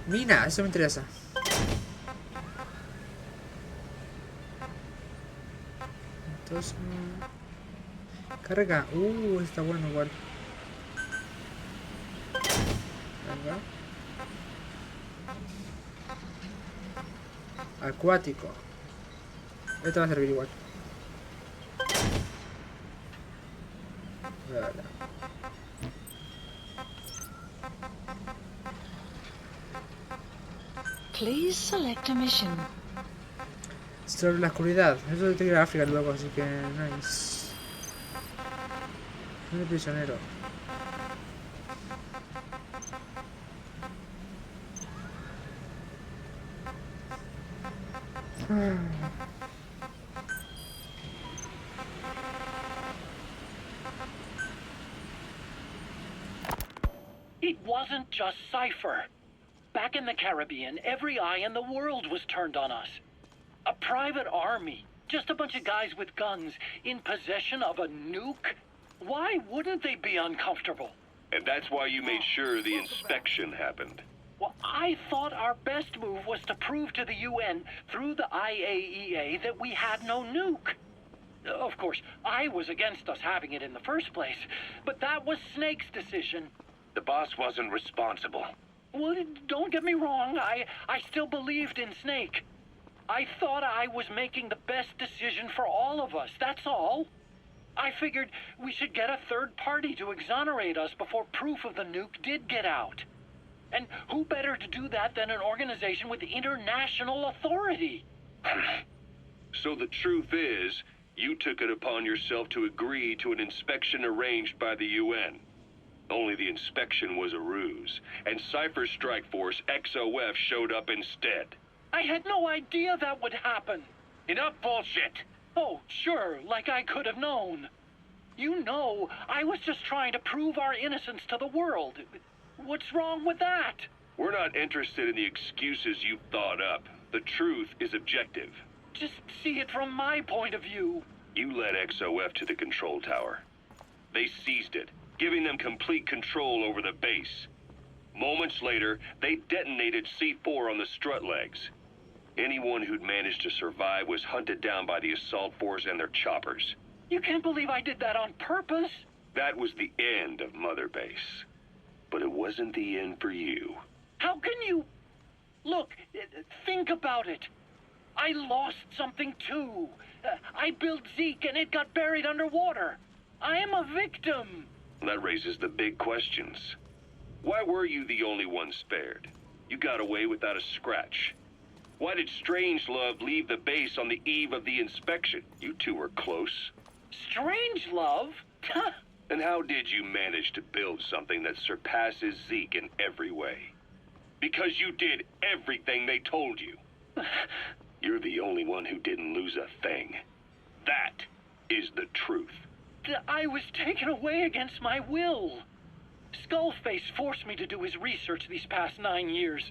Mina, eso me interesa. Entonces... Carga. Está bueno igual. Venga. Acuático. Esto va a servir igual. Vale. Please select a mission. Sobre la oscuridad. Eso de ir a África luego, así que nice. Un prisionero. It wasn't just Cypher. Back in the Caribbean, every eye in the world was turned on us. A private army, just a bunch of guys with guns, in possession of a nuke? Why wouldn't they be uncomfortable? And that's why you made sure the inspection happened. Well, I thought our best move was to prove to the UN through the IAEA that we had no nuke. Of course, I was against us having it in the first place, but that was Snake's decision. The boss wasn't responsible. Well, don't get me wrong, I still believed in Snake. I thought I was making the best decision for all of us, that's all. I figured we should get a third party to exonerate us before proof of the nuke did get out. And who better to do that than an organization with international authority? So the truth is, you took it upon yourself to agree to an inspection arranged by the UN. Only the inspection was a ruse, and Cypher's strike force, XOF, showed up instead. I had no idea that would happen. Enough bullshit! Oh, sure, like I could have known. You know, I was just trying to prove our innocence to the world. What's wrong with that? We're not interested in the excuses you've thought up. The truth is objective. Just see it from my point of view. You led XOF to the control tower. They seized it, giving them complete control over the base. Moments later, they detonated C4 on the strut legs. Anyone who'd managed to survive was hunted down by the assault force and their choppers. You can't believe I did that on purpose. That was the end of Mother Base. But it wasn't the end for you. How can you... Look, think about it. I lost something too. I built Zeke and it got buried underwater. I am a victim. That raises the big questions. Why were you the only one spared? You got away without a scratch. Why did Strangelove leave the base on the eve of the inspection? You two were close. Strangelove? And how did you manage to build something that surpasses Zeke in every way? Because you did everything they told you. You're the only one who didn't lose a thing. That is the truth. I was taken away against my will. Skullface forced me to do his research these past 9 years.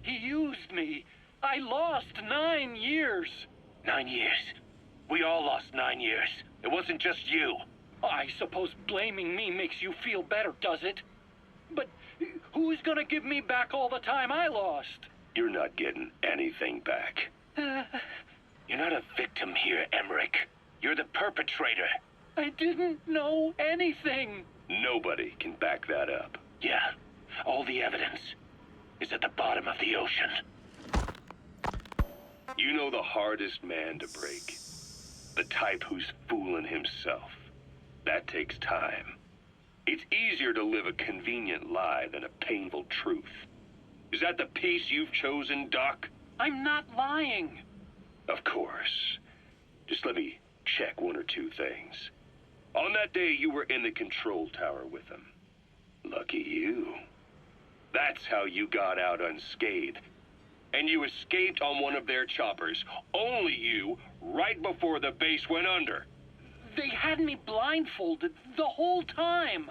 He used me. I lost 9 years. 9 years. We all lost 9 years. It wasn't just you. I suppose blaming me makes you feel better, does it? But who's gonna give me back all the time I lost? You're not getting anything back. You're not a victim here, Emmerich. You're the perpetrator. I didn't know anything. Nobody can back that up. Yeah, all the evidence is at the bottom of the ocean. You know the hardest man to break. The type who's fooling himself. That takes time. It's easier to live a convenient lie than a painful truth. Is that the piece you've chosen, Doc? I'm not lying. Of course. Just let me check one or two things. On that day, you were in the control tower with them. Lucky you. That's how you got out unscathed. And you escaped on one of their choppers. Only you, right before the base went under. They had me blindfolded the whole time.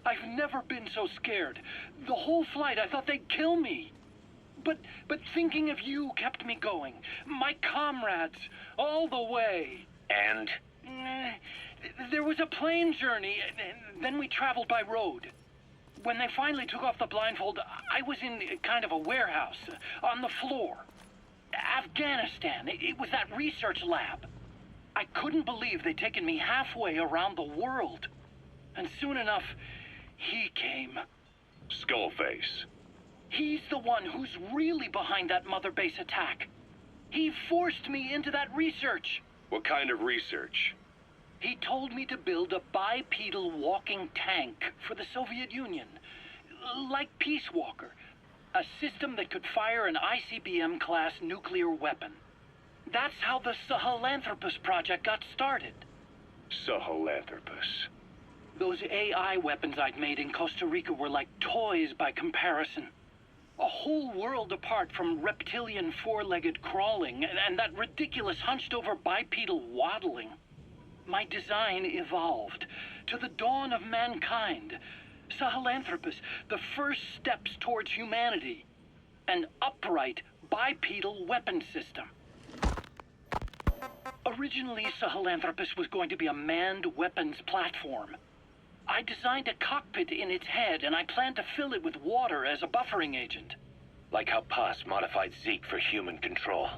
I've never been so scared. The whole flight, I thought they'd kill me. But thinking of you kept me going. My comrades, all the way. And? There was a plane journey, and then we traveled by road. When they finally took off the blindfold, I was in kind of a warehouse, on the floor. Afghanistan, it was that research lab. I couldn't believe they'd taken me halfway around the world. And soon enough, he came. Skullface. He's the one who's really behind that Mother Base attack. He forced me into that research. What kind of research? He told me to build a bipedal walking tank for the Soviet Union. Like Peace Walker. A system that could fire an ICBM-class nuclear weapon. That's how the SAHELANTHROPUS project got started. SAHELANTHROPUS. Those AI weapons I'd made in Costa Rica were like toys by comparison. A whole world apart from reptilian four-legged crawling and that ridiculous hunched-over bipedal waddling. My design evolved to the dawn of mankind. Sahelanthropus, the first steps towards humanity. An upright bipedal weapon system. Originally, Sahelanthropus was going to be a manned weapons platform. I designed a cockpit in its head, and I planned to fill it with water as a buffering agent. Like how Paz modified Zeke for human control.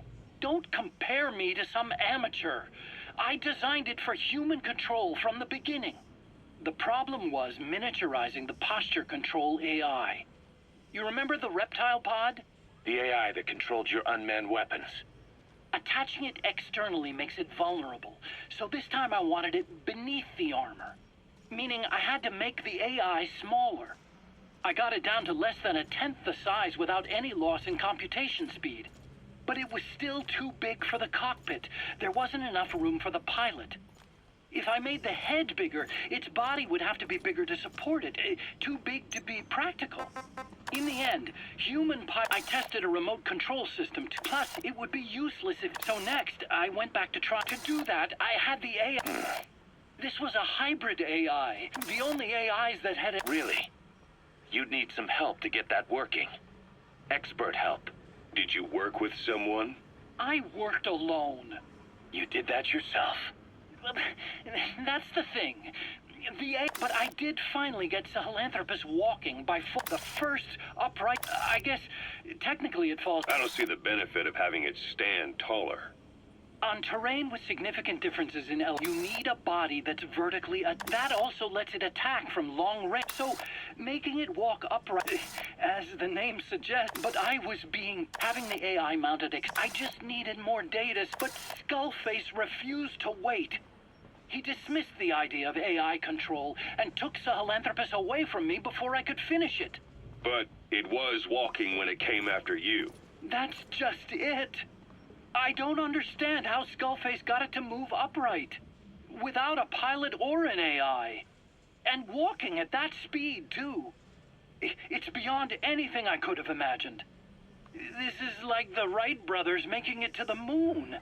Don't compare me to some amateur. I designed it for human control from the beginning. The problem was miniaturizing the posture control AI. You remember the reptile pod? The AI that controlled your unmanned weapons. Attaching it externally makes it vulnerable, so this time I wanted it beneath the armor. Meaning I had to make the AI smaller. I got it down to less than 1/10 the size without any loss in computation speed. But it was still too big for the cockpit. There wasn't enough room for the pilot. If I made the head bigger, its body would have to be bigger to support it. Too big to be practical. In the end, I tested a remote control system. Plus, it would be useless if... So next, I went back to try to do that. I had the AI... This was a hybrid AI. The only AIs that had it... Really? You'd need some help to get that working. Expert help. Did you work with someone? I worked alone. You did that yourself? That's the thing. But I did finally get Sahelanthropus walking by the first upright... I guess, technically it falls... I don't see the benefit of having it stand taller. On terrain with significant differences in you need a body that's vertically... That also lets it attack from long range. So, making it walk upright, as the name suggests, but I was having the AI mounted... I just needed more data, but Skullface refused to wait. He dismissed the idea of AI control and took Sahelanthropus away from me before I could finish it. But it was walking when it came after you. That's just it. I don't understand how Skullface got it to move upright, without a pilot or an AI. And walking at that speed, too. It's beyond anything I could have imagined. This is like the Wright brothers making it to the moon.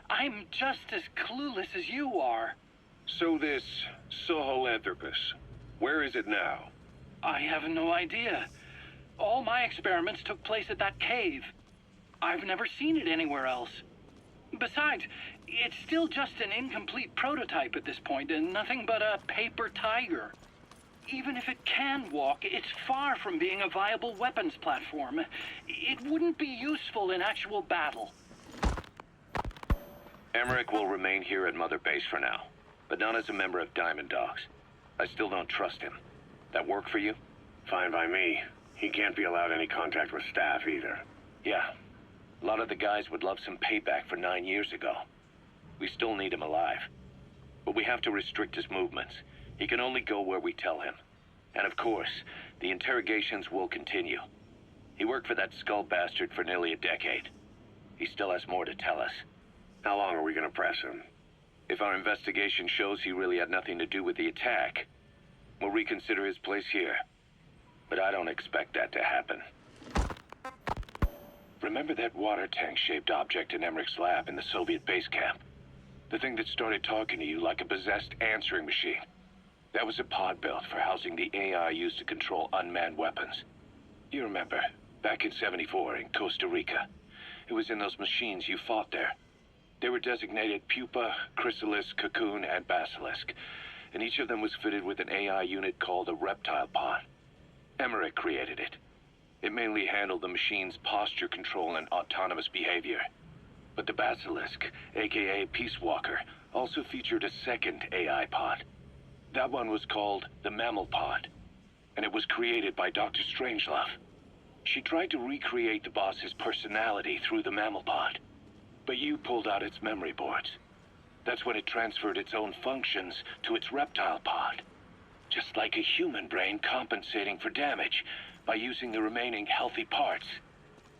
I'm just as clueless as you are. So this Sahelanthropus, where is it now? I have no idea. All my experiments took place at that cave. I've never seen it anywhere else. Besides, it's still just an incomplete prototype at this point, and nothing but a paper tiger. Even if it can walk, it's far from being a viable weapons platform. It wouldn't be useful in actual battle. Emmerich will remain here at Mother Base for now, but not as a member of Diamond Dogs. I still don't trust him. That work for you? Fine by me. He can't be allowed any contact with staff either. Yeah. A lot of the guys would love some payback for 9 years ago. We still need him alive. But we have to restrict his movements. He can only go where we tell him. And of course, the interrogations will continue. He worked for that skull bastard for nearly a decade. He still has more to tell us. How long are we gonna press him? If our investigation shows he really had nothing to do with the attack, we'll reconsider his place here. But I don't expect that to happen. Remember that water tank-shaped object in Emmerich's lab in the Soviet base camp? The thing that started talking to you like a possessed answering machine? That was a pod built for housing the AI used to control unmanned weapons. You remember, back in '74 in Costa Rica. It was in those machines you fought there. They were designated Pupa, Chrysalis, Cocoon, and Basilisk, and each of them was fitted with an AI unit called a reptile pod. Emmerich created it. It mainly handled the machine's posture control and autonomous behavior. But the Basilisk, aka Peace Walker, also featured a second AI pod. That one was called the Mammal Pod, and it was created by Dr. Strangelove. She tried to recreate the boss's personality through the Mammal Pod, but you pulled out its memory boards. That's when it transferred its own functions to its reptile pod. Just like a human brain compensating for damage by using the remaining healthy parts.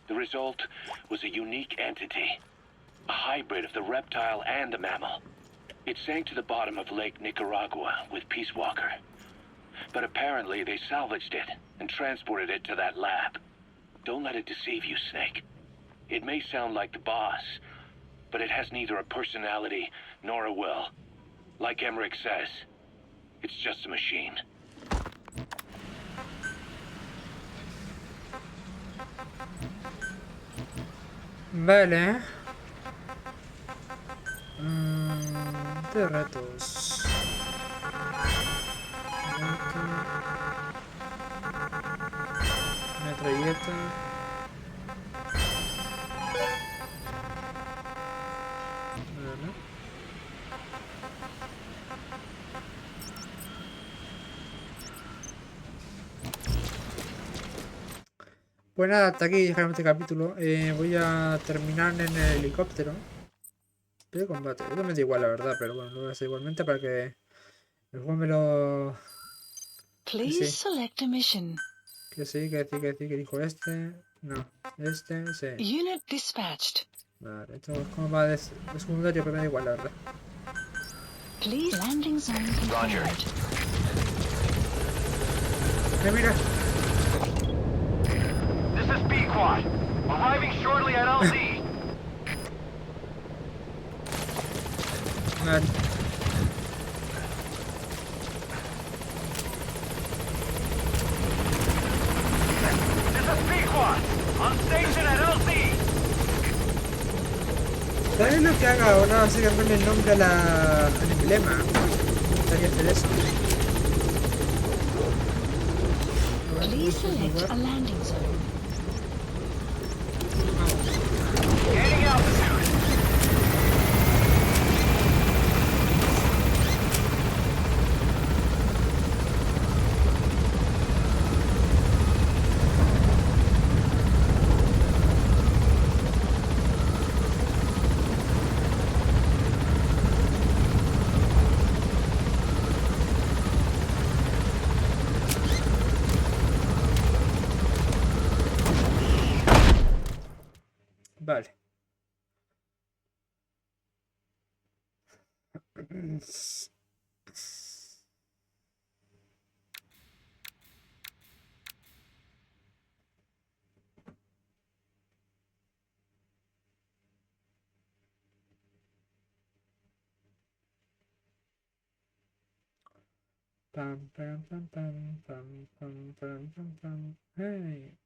The result was a unique entity, a hybrid of the reptile and the mammal. It sank to the bottom of Lake Nicaragua with Peace Walker. But apparently they salvaged it and transported it to that lab. Don't let it deceive you, Snake. It may sound like the boss, but it has neither a personality nor a will. Like Emmerich says, it's just a machine. Vale. De retos. Metralleta. Vale. Pues nada, hasta aquí dejamos este capítulo. Voy a terminar en el helicóptero. De combate. Esto me da igual, la verdad, pero bueno, lo voy a hacer igualmente para que el juego me lo... Please select a mission. Que sí, que dijo este. No, este, sí. Unit dispatched. Vale, esto es como va de secundario, pero me da igual, la verdad. Please landing zone confirmed. Mira. This is B-Quad. Arriving shortly at LZ. Vale. This is B-Quad. On station at LZ. ¿Sabes lo que haga ahora? Así que cambiarle el nombre al emblema. Me gustaría hacer eso. Please select a landing zone. Gaining altitude. Vale. Pam, pam, pam, pam, pam, pam, pam, pam, pam. Hey.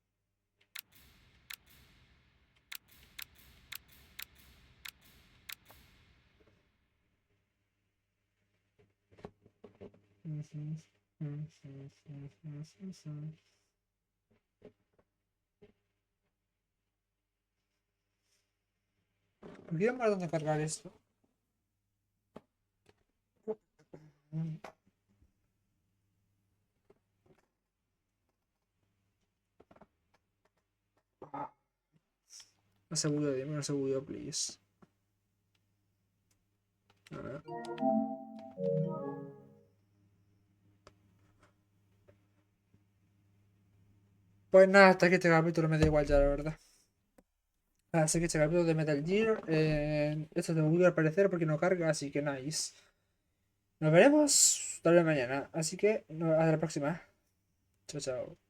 ¿Por qué no me dónde cargar esto? No se bugueó, dime, no se bugueó, please. A ver. Pues nada, hasta aquí este capítulo me da igual ya, la verdad. Así que este capítulo de Metal Gear. Esto te buguea al parecer porque no carga, así que nice. Nos veremos tal vez mañana. Así que hasta la próxima. Chao, chao.